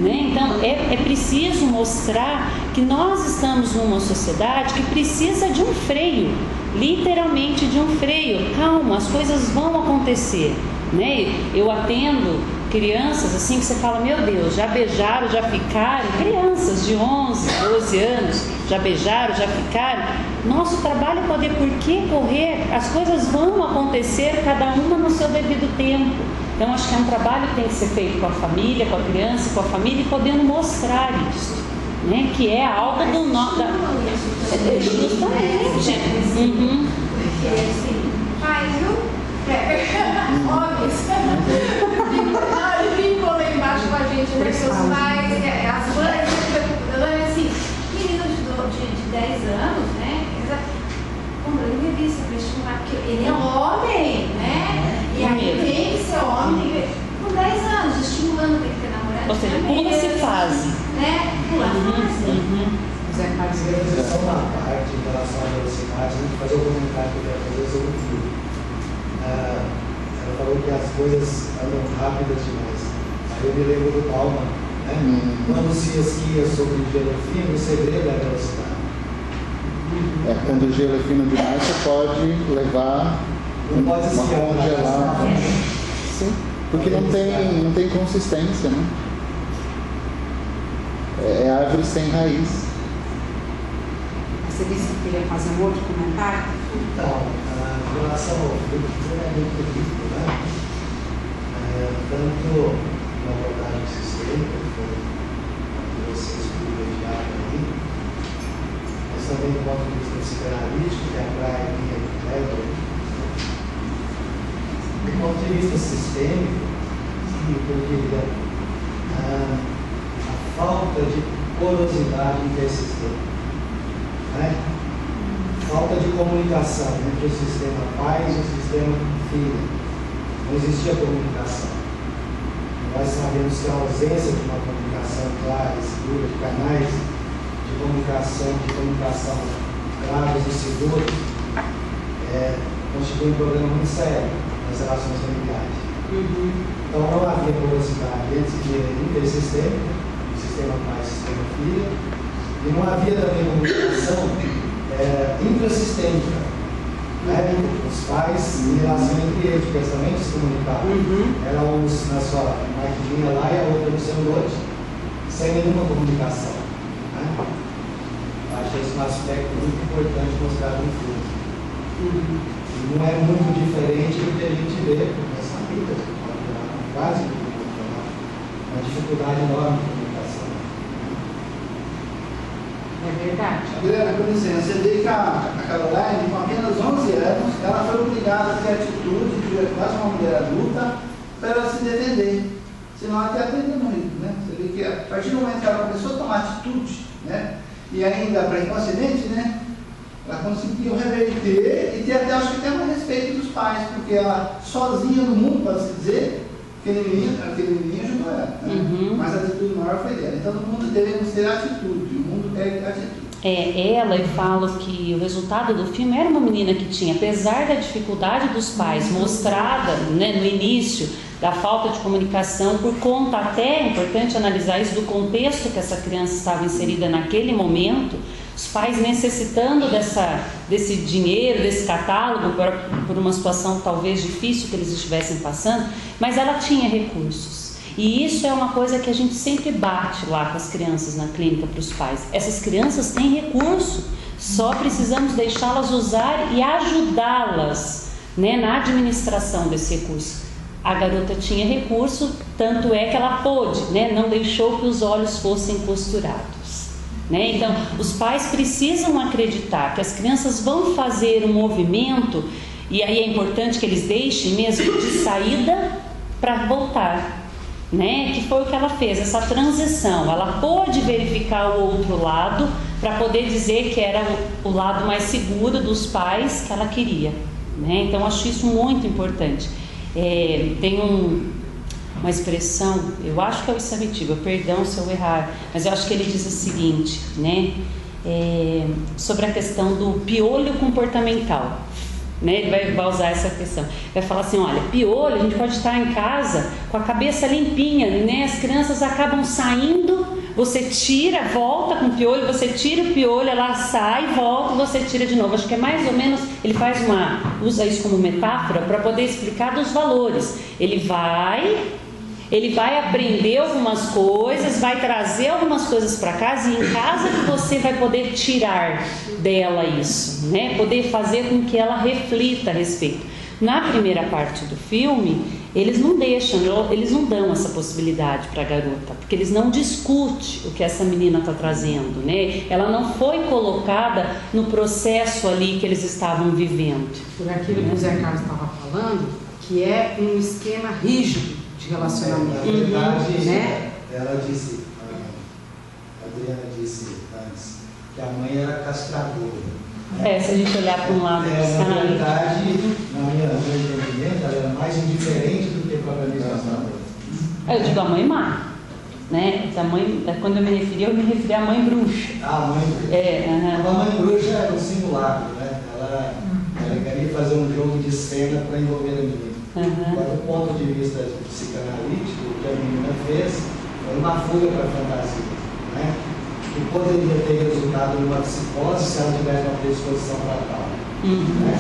Né? Então é preciso mostrar que nós estamos numa sociedade que precisa de um freio, literalmente de um freio. Calma, as coisas vão acontecer. Né? Eu atendo crianças assim que você fala, meu Deus, já beijaram, já ficaram, crianças de 11, 12 anos, já beijaram, já ficaram. Nosso trabalho é poder, por que correr? As coisas vão acontecer, cada uma no seu devido tempo. Então acho que é um trabalho que tem que ser feito com a família, com a criança, com a família, e podendo mostrar isso, né? Que é algo do nosso... Justamente. Porque assim, pais, viu? Homens, ele ficou lá embaixo com a gente, né? Seus pais, as mães, assim, menino de 10 anos, né? Comprando revista para estimular, porque ele é homem, né? E aí tem que ser homem, com 10 anos, estimulando, tem que ter namorado. Ou seja, pula-se fase. Né? Pula fase. Zé Carlos, só uma parte em relação à velocidade, a gente fazer o comentário que eu quero fazer sobre o filme. Ela falou que as coisas andam rápidas demais. Aí eu me lembro do Bauman, né? Quando se esquia sobre o gelo fino, o segredo é a velocidade. Quando o gelo é fino demais, você pode levar uma congelada. Sim, porque não tem consistência, né? É árvore sem raiz. Você disse que queria fazer um outro comentário? Então, em relação ao filme, é muito rico, né? Tanto na abordagem sistêmica, que foi a que vocês privilegiaram aí, mas também do ponto de vista psicanalítico, que é a praia que leva. Do ponto de vista sistêmico, eu diria a falta de porosidade intersistêmica. Né? Falta de comunicação entre o sistema pais e o sistema filho. Não existia comunicação. Nós sabemos que a ausência de uma comunicação clara e segura, de canais de comunicação claros e seguros, constitui um problema muito sério nas relações familiares. Então não havia porosidade entre intersistêmica, o sistema pai e o sistema filho, e não havia também comunicação intrasistêmica, né? Os pais em relação entre eles, porque eles também se comunicavam. Era um na sua maquininha lá e a outra no celular, sem nenhuma comunicação. Né? Acho esse um aspecto muito importante mostrado no filme. E não é muito diferente do que a gente vê nessa vida, quase uma dificuldade enorme de comunicação. É verdade. Adriana, com licença, você vê que a Caroline, com apenas 11 anos, ela foi obrigada a ter atitude de quase uma mulher adulta para ela se defender. Senão ela ia aprender muito, né? Você vê que a partir do momento que ela começou a tomar atitude, né? E ainda precocemente, né? Ela conseguiu reverter e ter até, acho que até mais respeito dos pais, porque ela sozinha no mundo, pode se dizer, aquele menino ajudou ela, né? Mas a atitude maior foi dela. Então, todo mundo devemos ter atitude, o mundo pede atitude. Ela, e falo que o resultado do filme era uma menina que tinha, apesar da dificuldade dos pais mostrada, né, no início, da falta de comunicação, por conta até, é importante analisar isso, do contexto que essa criança estava inserida naquele momento, os pais necessitando desse dinheiro, desse catálogo, por uma situação talvez difícil que eles estivessem passando, mas ela tinha recursos. E isso é uma coisa que a gente sempre bate lá com as crianças na clínica para os pais. Essas crianças têm recurso, só precisamos deixá-las usar e ajudá-las, né, na administração desse recurso. A garota tinha recurso, tanto é que ela pôde, né, não deixou que os olhos fossem costurados, né? Então, os pais precisam acreditar que as crianças vão fazer um movimento, e aí é importante que eles deixem mesmo de saída para voltar, né? Que foi o que ela fez, essa transição. Ela pôde verificar o outro lado para poder dizer que era o lado mais seguro dos pais que ela queria, né? Então, acho isso muito importante. Tem uma expressão, eu acho que é o Samitiba, perdão se eu errar, mas eu acho que ele diz o seguinte, né? Sobre a questão do piolho comportamental, né? Ele vai usar essa questão, vai falar assim, olha, piolho, a gente pode estar em casa com a cabeça limpinha, né? As crianças acabam saindo, você tira, volta com o piolho, você tira o piolho, ela sai, volta e você tira de novo. Acho que é mais ou menos, ele usa isso como metáfora para poder explicar dos valores. Ele vai aprender algumas coisas, vai trazer algumas coisas para casa, e em casa que você vai poder tirar dela isso, né? Poder fazer com que ela reflita a respeito. Na primeira parte do filme, eles não dão essa possibilidade para a garota, porque eles não discutem o que essa menina está trazendo, né? Ela não foi colocada no processo ali que eles estavam vivendo. Por aquilo que o Zé Carlos estava falando, que é um esquema rígido de relacionamento. Na verdade, né? Ela disse, a Adriana disse antes, que a mãe era castradora. Se a gente olhar para um lado... Na verdade, no meu entendimento, ela era mais indiferente do que propriamente castradora. Eu digo a mãe má, né? Quando eu me referi à mãe bruxa. A mãe bruxa. A mãe bruxa é um simulacro, né? Ela queria fazer um jogo de cena para envolver a menina. Agora, do ponto de vista psicanalítico, o que a menina fez foi uma fuga para a fantasia, né? Que poderia ter resultado numa psicose se ela tivesse uma predisposição para tal. Né?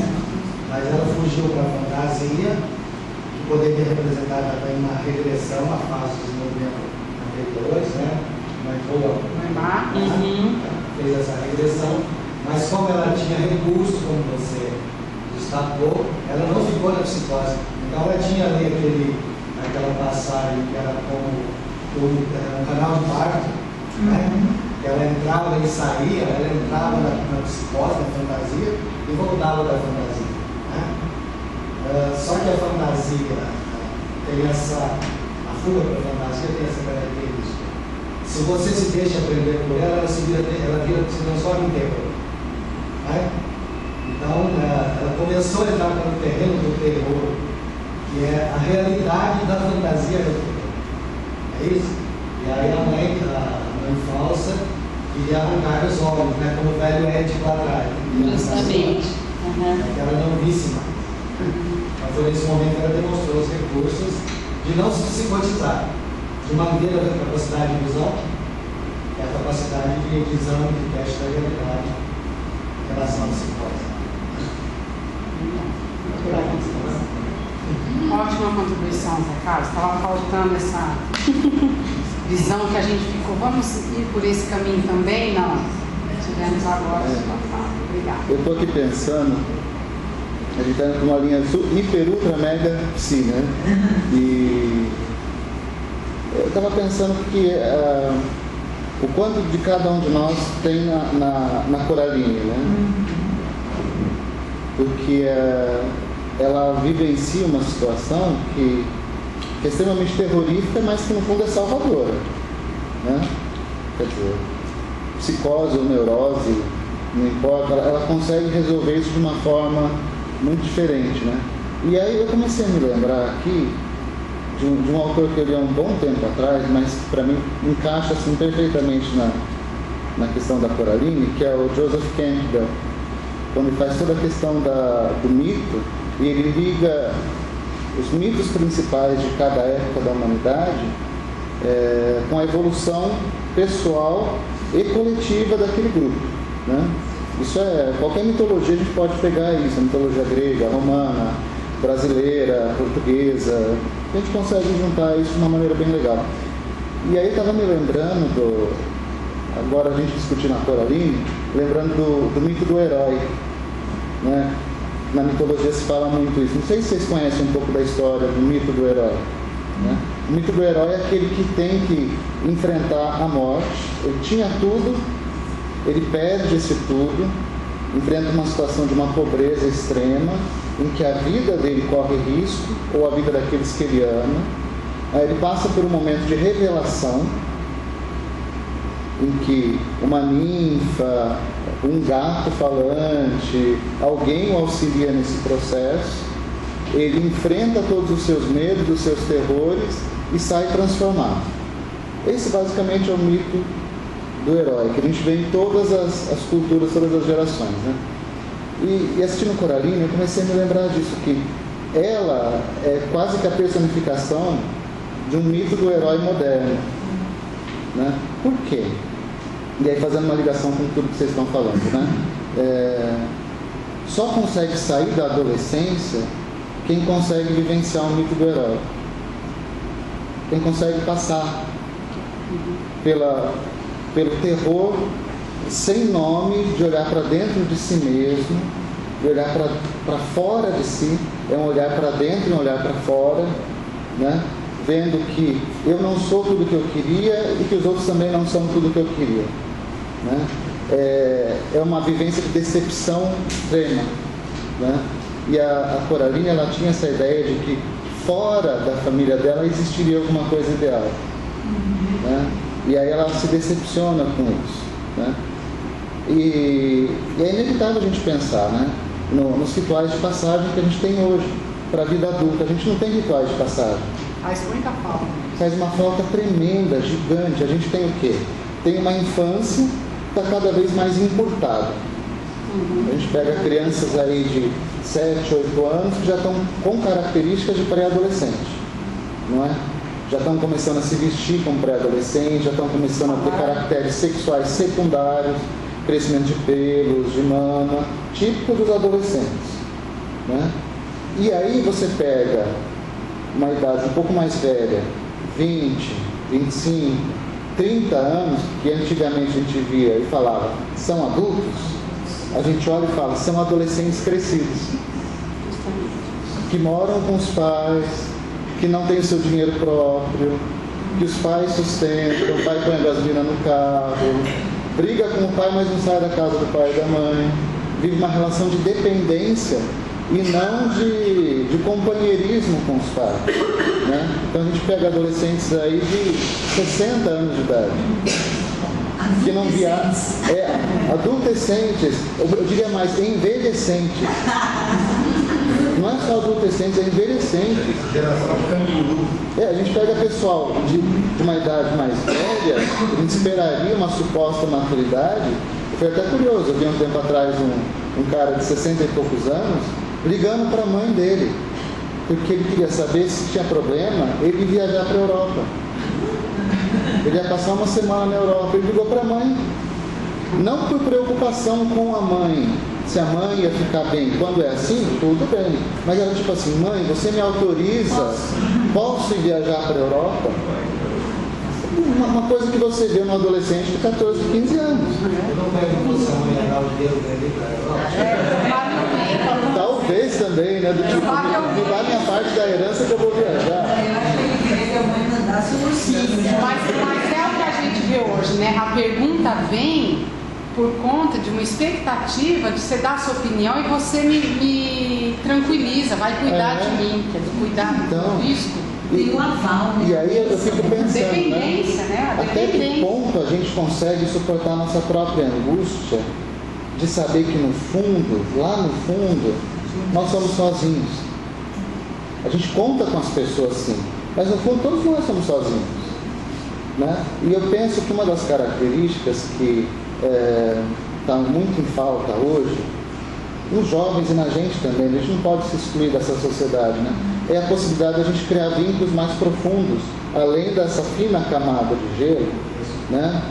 Mas ela fugiu para a fantasia, que poderia representar também uma regressão à fase de desenvolvimento anteriores, né? Fez essa regressão, mas como ela tinha recurso, como você destacou, ela não ficou na psicose. Então ela tinha ali aquela passagem que era como um canal de parto, né? Ela entrava e saía, ela entrava na psicose, na fantasia, e voltava da fantasia. Né? Só que a fantasia tem a fuga para a fantasia tem essa característica. Se você se deixa aprender por ela, ela se transforma em terror. Né? Então, ela começou a entrar no terreno do terror, que é a realidade da fantasia do terror. É isso? E aí a mãe falsa queria arrancar os olhos, né? Como o velho Ed lá atrás. Justamente. Ela não visse mais. Mas foi nesse momento que ela demonstrou os recursos de não se psicotizar, de manter a capacidade de visão, que é a capacidade de exame, de teste da realidade em relação à psicose. Ótima contribuição, Zé Carlos. Estava faltando essa visão que a gente ficou, vamos ir por esse caminho também? Não. Tivemos agora. Obrigada. Eu estou aqui pensando, a gente está numa linha hiper, ultra, mega psi, né? E eu estava pensando que o quanto de cada um de nós tem na Coraline, né? Porque ela vivencia uma situação que é extremamente terrorífica, mas que no fundo é salvadora, né? Quer dizer, psicose ou neurose, não importa, ela consegue resolver isso de uma forma muito diferente, né? E aí eu comecei a me lembrar aqui de um autor que eu li há um bom tempo atrás, mas para mim encaixa assim perfeitamente na questão da Coraline, que é o Joseph Campbell, quando ele faz toda a questão do mito, e ele liga os mitos principais de cada época da humanidade com a evolução pessoal e coletiva daquele grupo, né? Isso qualquer mitologia a gente pode pegar isso, a mitologia grega, romana, brasileira, portuguesa, a gente consegue juntar isso de uma maneira bem legal. E aí estava me lembrando agora a gente discutindo a Coraline, lembrando do mito do herói, né? Na mitologia se fala muito isso. Não sei se vocês conhecem um pouco da história do mito do herói, né? O mito do herói é aquele que tem que enfrentar a morte. Ele tinha tudo, ele perde esse tudo, enfrenta uma situação de uma pobreza extrema, em que a vida dele corre risco, ou a vida daqueles que ele ama. Aí ele passa por um momento de revelação, em que uma ninfa, um gato falante, alguém o auxilia nesse processo, ele enfrenta todos os seus medos, os seus terrores e sai transformado. Esse basicamente é o mito do herói, que a gente vê em todas as culturas, todas as gerações, né? E assistindo Coraline, eu comecei a me lembrar disso, que ela é quase que a personificação de um mito do herói moderno, né? Por quê? E aí fazendo uma ligação com tudo que vocês estão falando, né? Só consegue sair da adolescência quem consegue vivenciar o mito do herói. Quem consegue passar pelo terror sem nome, de olhar para dentro de si mesmo, de olhar para fora de si, é um olhar para dentro e um olhar para fora, né? Vendo que eu não sou tudo que eu queria e que os outros também não são tudo que eu queria, né? É uma vivência de decepção extrema, né? E a Coraline, ela tinha essa ideia de que fora da família dela existiria alguma coisa ideal, né? E aí ela se decepciona com isso, né? E é inevitável a gente pensar, né, nos rituais de passagem que a gente tem hoje para a vida adulta. A gente não tem rituais de passagem. Faz muita falta. Faz uma falta tremenda, gigante. A gente tem o quê? Tem uma infância que está cada vez mais encurtada. A gente pega crianças aí de 7, 8 anos que já estão com características de pré-adolescente, não é? Já estão começando a se vestir como pré-adolescente, já estão começando a ter caracteres sexuais secundários, crescimento de pelos, de mama, típico dos adolescentes, né? E aí você pega uma idade um pouco mais velha, 20, 25, 30 anos, que antigamente a gente via e falava, são adultos, a gente olha e fala, são adolescentes crescidos, que moram com os pais, que não têm o seu dinheiro próprio, que os pais sustentam, o pai põe a gasolina no carro, briga com o pai, mas não sai da casa do pai e da mãe, vive uma relação de dependência e não de companheirismo com os pais, né? Então a gente pega adolescentes aí de 60 anos de idade, que não viajam, adolescentes, eu diria mais, envelhecentes. Não é só adolescentes, é envelhecentes. A gente pega pessoal de uma idade mais velha, a gente esperaria uma suposta maturidade. Foi até curioso, eu vi um tempo atrás um cara de 60 e poucos anos ligando para a mãe dele, porque ele queria saber se tinha problema ele viajar para a Europa. Ele ia passar uma semana na Europa, ele ligou para a mãe, não por preocupação com a mãe, se a mãe ia ficar bem. Quando é assim, tudo bem, mas era tipo assim, mãe, você me autoriza, posso ir viajar para a Europa? Uma coisa que você vê no adolescente de 14, 15 anos. Eu não pego você mãe legal de Deus dele para a Europa. Talvez também, né? Do tipo, me dá minha parte da herança que eu vou viajar. Mas é o que a gente vê hoje, né? A pergunta vem por conta de uma expectativa de você dar a sua opinião e você me tranquiliza, vai cuidar de mim, quer dizer, cuidar do risco. Tem um aval, né? E aí eu fico pensando, dependência, né? Até que ponto a gente consegue suportar a nossa própria angústia de saber que no fundo, lá no fundo, nós somos sozinhos. A gente conta com as pessoas sim, mas no fundo todos nós somos sozinhos, né? E eu penso que uma das características que está muito em falta hoje nos jovens e na gente também, a gente não pode se excluir dessa sociedade, né? É a possibilidade de a gente criar vínculos mais profundos, além dessa fina camada de gelo, né?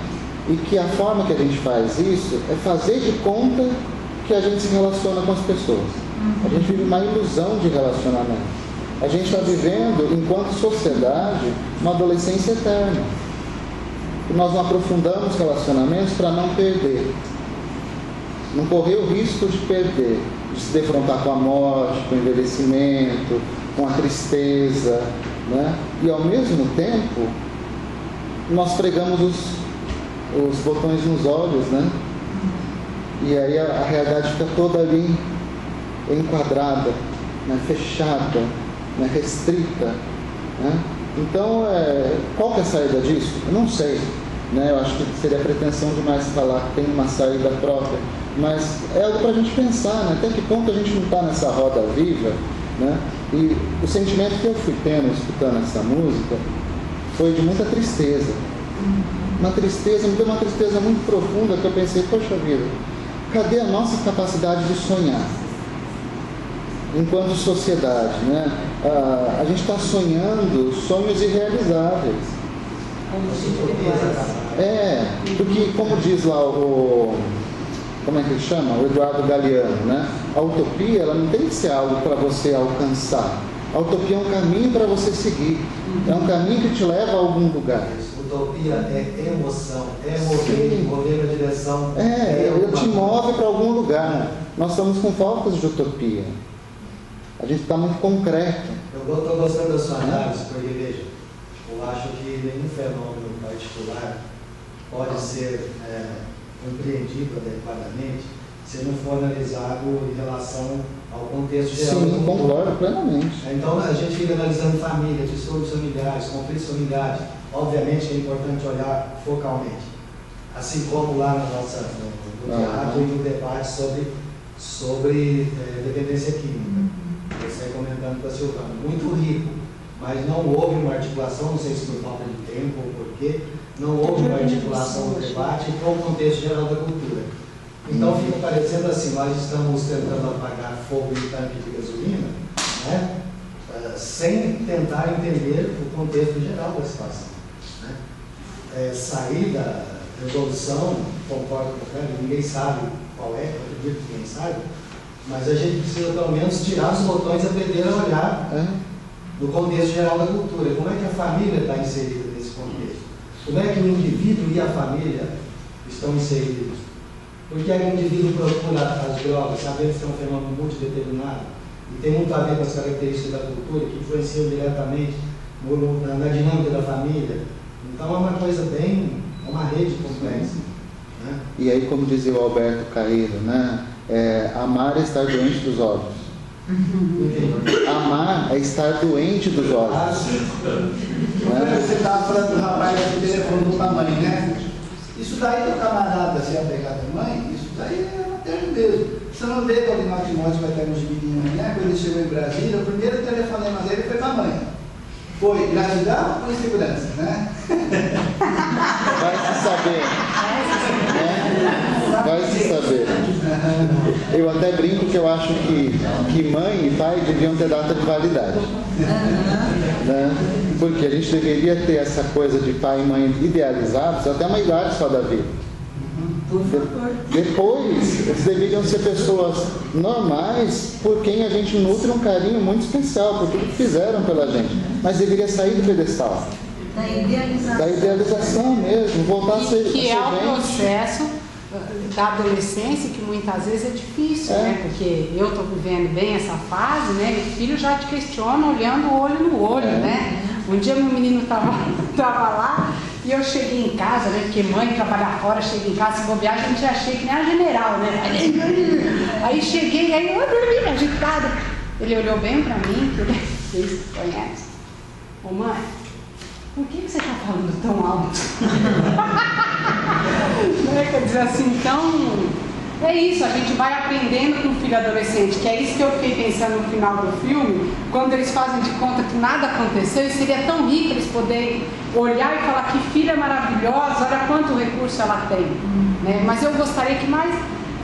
E que a forma que a gente faz isso é fazer de conta que a gente se relaciona com as pessoas. A gente vive uma ilusão de relacionamento. A gente está vivendo, enquanto sociedade, uma adolescência eterna. E nós não aprofundamos relacionamentos para não perder. Não correr o risco de perder, de se defrontar com a morte, com o envelhecimento, com a tristeza, né? E ao mesmo tempo, nós pregamos os botões nos olhos, né? E aí a realidade fica toda ali enquadrada, né? Fechada, né? Restrita, né? Então, qual que é a saída disso? Eu não sei, né? Eu acho que seria pretensão demais falar que tem uma saída própria, mas é algo para a gente pensar, né? Até que ponto a gente não está nessa roda viva, né? E o sentimento que eu fui tendo escutando essa música foi de muita tristeza. Uma tristeza, me deu uma tristeza muito profunda, que eu pensei, poxa vida, cadê a nossa capacidade de sonhar? Enquanto sociedade, né? A gente está sonhando sonhos irrealizáveis. Porque, como diz lá como é que ele chama? O Eduardo Galeano, né? A utopia, ela não tem que ser algo para você alcançar. A utopia é um caminho para você seguir. É um caminho que te leva a algum lugar. Utopia é emoção, é mover na direção. Ele te move para algum lugar. Nós estamos com faltas de utopia. A gente está muito concreto. Eu estou gostando da sua análise, porque veja, eu acho que nenhum fenômeno particular pode ser compreendido adequadamente se não for analisado em relação ao contexto geral. Sim, concordo plenamente. Então a gente fica analisando famílias, distúrbios familiares, conflitos familiares. Obviamente é importante olhar focalmente. Assim como lá no teatro e no debate sobre dependência química. Eu saí comentando com a Silvana, muito rico, mas não houve uma articulação, não sei se por falta de tempo ou por quê, não houve uma articulação do debate com o contexto geral da cultura. Então fica parecendo assim, nós estamos tentando apagar fogo em tanque de gasolina, né? Sem tentar entender o contexto geral da situação. Né? Sair da resolução, concordo com o Fred, ninguém sabe qual é, eu acredito que ninguém sabe, mas a gente precisa pelo menos tirar os botões e aprender a olhar no contexto geral da cultura. Como é que a família está inserida nesse contexto? Como é que o indivíduo e a família estão inseridos? Porque aí o indivíduo procura as drogas, sabendo que é um fenômeno multideterminado, e tem muito a ver com as características da cultura, que influenciam diretamente na dinâmica da família. Então é uma coisa é uma rede complexa. Né? E aí, como dizia o Alberto Caeiro, né? Amar é estar doente dos olhos. Amar é estar doente dos olhos. Você estava falando do rapaz que telefonou para a mãe, né? Isso daí do camarada se apegar da mãe, isso daí é materno mesmo. Você não vê que o Aguinaldo Timóteo vai ter uns meninos, né? Quando ele chegou em Brasília, o primeiro telefonema dele foi para a mãe. Foi gratidão ou insegurança, né? Vai se saber. Vai se saber. Eu até brinco que eu acho que mãe e pai deviam ter data de validade. Né? Porque a gente deveria ter essa coisa de pai e mãe idealizados até uma idade só da vida. Depois, eles deveriam ser pessoas normais por quem a gente nutre um carinho muito especial por tudo que fizeram pela gente. Mas deveria sair do pedestal. Da idealização mesmo, voltar a ser que é o processo da adolescência, que muitas vezes é difícil, né? Porque eu estou vivendo bem essa fase, né? Meu filho já te questiona olhando o olho no olho, né? Um dia meu menino estava lá e eu cheguei em casa, né? Porque mãe trabalha fora, chega em casa, se bobear, a gente achei que nem a general, né? Aí cheguei, aí eu dormi agitada. Ele olhou bem para mim, que vocês conhecem. Ô mãe, por que você está falando tão alto? Quer dizer assim, então, é isso, a gente vai aprendendo com o filho adolescente, que é isso que eu fiquei pensando no final do filme, quando eles fazem de conta que nada aconteceu, e seria tão rico eles poderem olhar e falar que filha maravilhosa, olha quanto recurso ela tem. Né? Mas eu gostaria que mais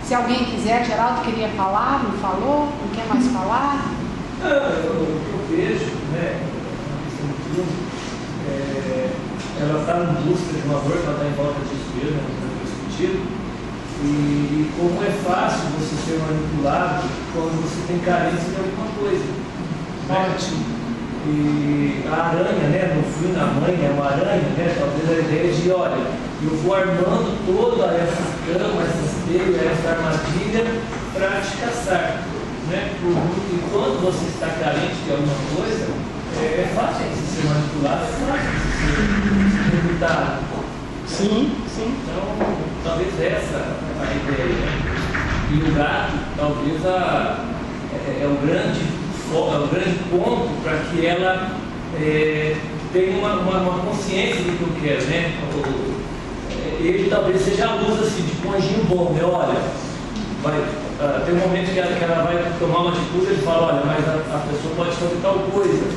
Se alguém quiser, Geraldo queria falar, não falou, não quer mais falar? Eu vejo, né, ela está em busca de um amor, ela está em volta disso mesmo, no sentido. E como é fácil você ser manipulado quando você tem carência de alguma coisa. Ótimo. E a aranha, né, no fim da mãe é uma aranha, né, talvez a ideia de, olha, eu vou armando toda essa cama, essas teias, essa armadilha para te caçar. Né? E quando você está carente de alguma coisa, é fácil de ser manipulado, é fácil de ser recrutado. Sim. Então, talvez essa a ideia. Né? E o gato, talvez é o grande ponto para que ela tenha uma consciência do que eu quero. Né? Ele talvez seja a luz assim, de um anjinho bom, né? Olha, tem um momento que ela vai tomar uma atitude, ele fala, olha, mas a pessoa pode fazer tal coisa,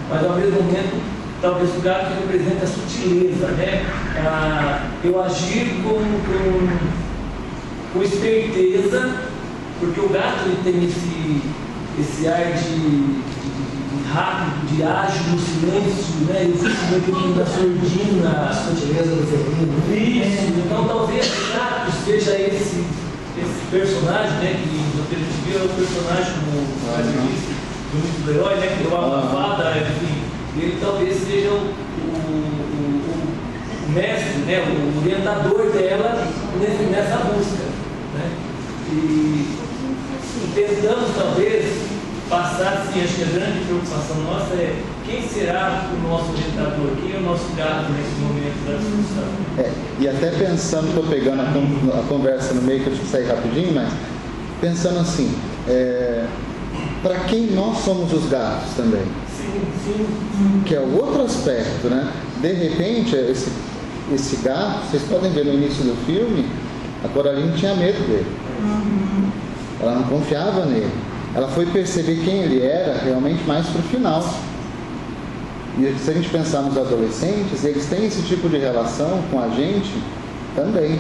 mas ao mesmo momento, talvez o gato representa a sutileza, né? Eu agir com esperteza, porque o gato ele tem esse ar de rápido, de ágil no silêncio, né? Ele fica meio da sordina, a sutileza do felino. Isso, então talvez o gato seja esse personagem, né, que você viu, é o personagem, como o disse, do mito do herói, né, que deu uma fada, enfim, ele talvez seja o mestre, né, o orientador dela nessa busca. Né, e tentamos talvez passar, assim, acho que a grande preocupação nossa é quem será o nosso orientador, quem é o nosso gato nesse momento da discussão. E até pensando, estou pegando a conversa no meio, que eu tive que sair rapidinho, mas pensando assim, para quem nós somos os gatos também. Sim. Que é o outro aspecto, né? De repente, esse gato, vocês podem ver no início do filme, a Coraline tinha medo dele. Ela não confiava nele. Ela foi perceber quem ele era realmente mais para o final. E se a gente pensar nos adolescentes, eles têm esse tipo de relação com a gente também.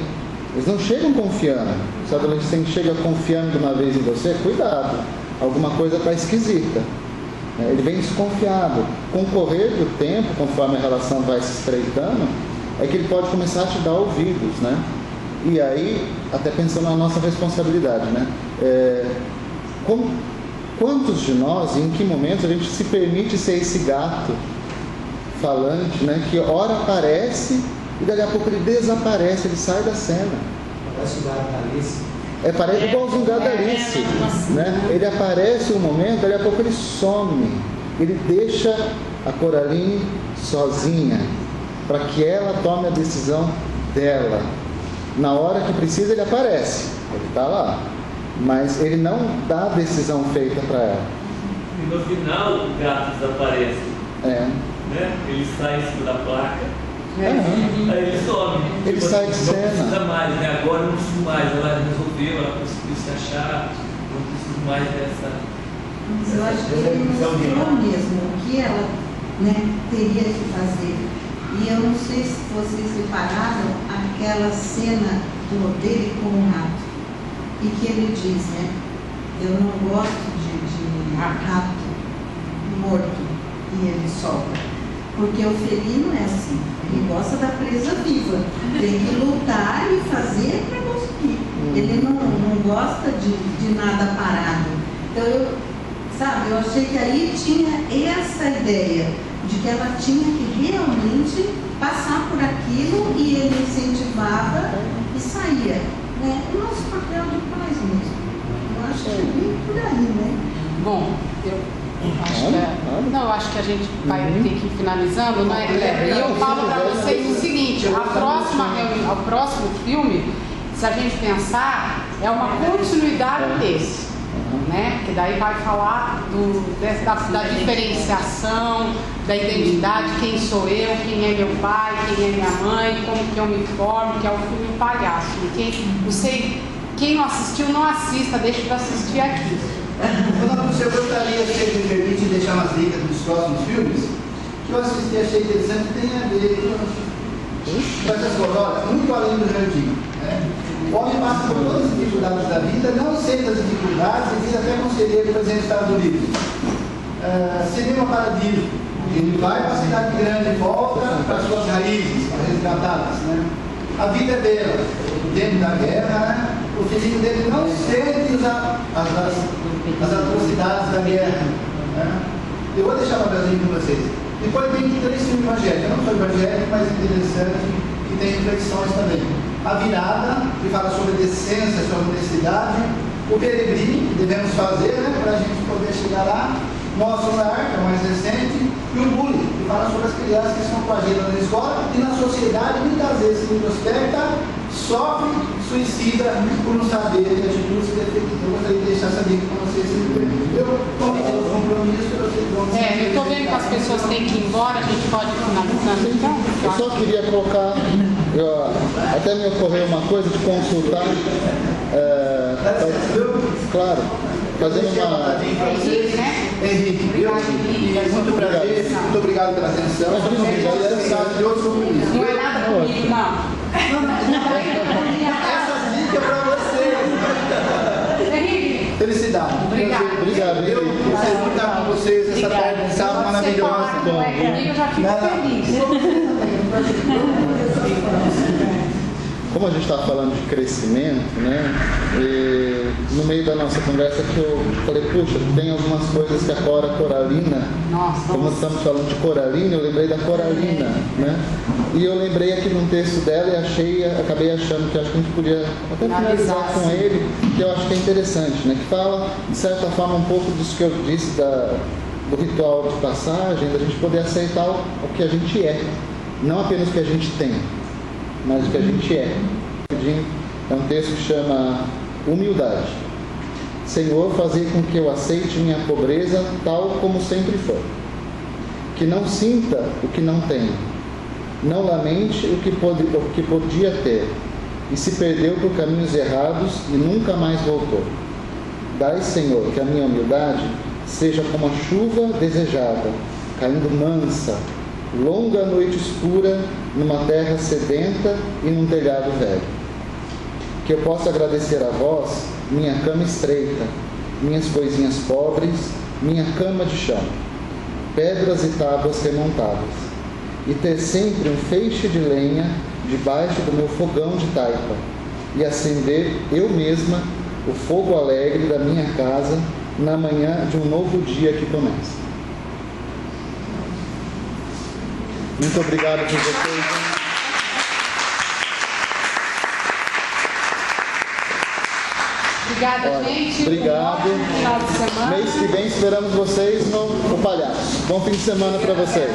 Eles não chegam confiando. Se o adolescente chega confiando de uma vez em você, cuidado, alguma coisa está esquisita. Ele vem desconfiado. Com o correr do tempo, conforme a relação vai se estreitando, é que ele pode começar a te dar ouvidos, né? E aí, até pensando na nossa responsabilidade, né? Quantos de nós, em que momentos a gente se permite ser esse gato falante, né, que ora aparece e daqui a pouco ele desaparece, ele sai da cena. Parece o gato da Alice. Parece igualzinho o gato da Alice, né? Ele aparece um momento, daqui a pouco ele some, ele deixa a Coraline sozinha, para que ela tome a decisão dela. Na hora que precisa ele aparece, ele está lá, mas ele não dá a decisão feita para ela. E no final o gato desaparece. Né? Ele sai em cima da placa, aí ele some. Ele sai de cena. Não precisa mais, né? Agora não preciso mais, ela resolveu, ela conseguiu se achar, não preciso mais dessa. Mas eu acho que ele mostrou mesmo o que ela, né, teria que fazer. E eu não sei se vocês repararam aquela cena dele com o rato. E que ele diz, né? Eu não gosto de rato morto e ele solta. Porque o felino é assim, ele gosta da presa viva. Tem que lutar e fazer para conseguir. Ele não gosta de nada parado. Então, eu achei que aí tinha essa ideia de que ela tinha que realmente passar por aquilo e ele incentivava e saía. Né? O nosso papel de pais mesmo. Eu acho que é bem por aí, né? Bom, eu acho que a gente vai ter que ir finalizando, né, Kleber? E eu falo para vocês o seguinte, o próximo filme, se a gente pensar, é uma continuidade desse. Né? Que daí vai falar da diferenciação, da identidade, quem sou eu, quem é meu pai, quem é minha mãe, como que eu me formo, que é o filme Palhaço. Quem não assistiu, não assista, deixa para assistir aqui. Eu gostaria, se me permite, deixar umas dicas dos próximos filmes, que eu assisti, achei interessante, tem a ver com essas coisas, olha, muito além do jardim. Né? O homem passa por todas as dificuldades da vida, não aceita as dificuldades e vira até conselheiro, por exemplo, Estados Unidos. Cinema Paradiso. Ele vai para a cidade grande e volta para as suas raízes, resgatadas. Né? A vida é bela. Dentro da guerra, né? O filhinho dele não sente as atrocidades da guerra. Né? Eu vou deixar uma coisinha com vocês. Depois tem 3 filmes evangélicos. Eu não sou evangélico, mas interessante, que tem reflexões também. A Virada, que fala sobre a decência, sobre a honestidade. O Peregrino, que devemos fazer, né, para a gente poder chegar lá. Nosso Lar, que é o mais recente. E o Bullying, que fala sobre as crianças que são coagidas na escola e na sociedade, muitas vezes se introspecta, sofre, suicida por não saber de atitudes que eu gostaria de deixar saber com vocês. Eu cometi o compromisso, vocês vão... Eu estou vendo que as pessoas têm que ir embora, a gente pode ir finalizando então? Eu só queria colocar, até me ocorreu uma coisa de consultar, claro, fazendo uma... Henrique, muito prazer, muito obrigado pela atenção. De outros compromissos. Não é nada comigo, não. Essa dica é para vocês. Henrique. Felicidade. Obrigado. Eu gostei muito de estar com vocês essa tarde de sábado maravilhosa. Eu já fico feliz. Como a gente está falando de crescimento, né? E no meio da nossa conversa que eu falei, puxa, tem algumas coisas que a Cora Coralina, como estamos falando de Coralina, eu lembrei da Coralina, né? E eu lembrei aqui num texto dela e acabei achando que acho que a gente podia até finalizar com ele, que eu acho que é interessante, né? Que fala, de certa forma, um pouco disso que eu disse do ritual de passagem, da gente poder aceitar o que a gente é, não apenas o que a gente tem, mas o que a gente é. É um texto que chama Humildade. Senhor, fazei com que eu aceite minha pobreza tal como sempre foi. Que não sinta o que não tenho. Não lamente o que podia ter. E se perdeu por caminhos errados e nunca mais voltou. Dai, Senhor, que a minha humildade seja como a chuva desejada, caindo mansa, longa noite escura, numa terra sedenta e num telhado velho. Que eu possa agradecer a vós, minha cama estreita, minhas coisinhas pobres, minha cama de chão, pedras e tábuas remontadas, e ter sempre um feixe de lenha debaixo do meu fogão de taipa, e acender eu mesma o fogo alegre da minha casa na manhã de um novo dia que começa. Muito obrigado por vocês. Obrigada, gente. Obrigado. Final de semana. Mês que vem esperamos vocês no Palhaço. Bom fim de semana para vocês.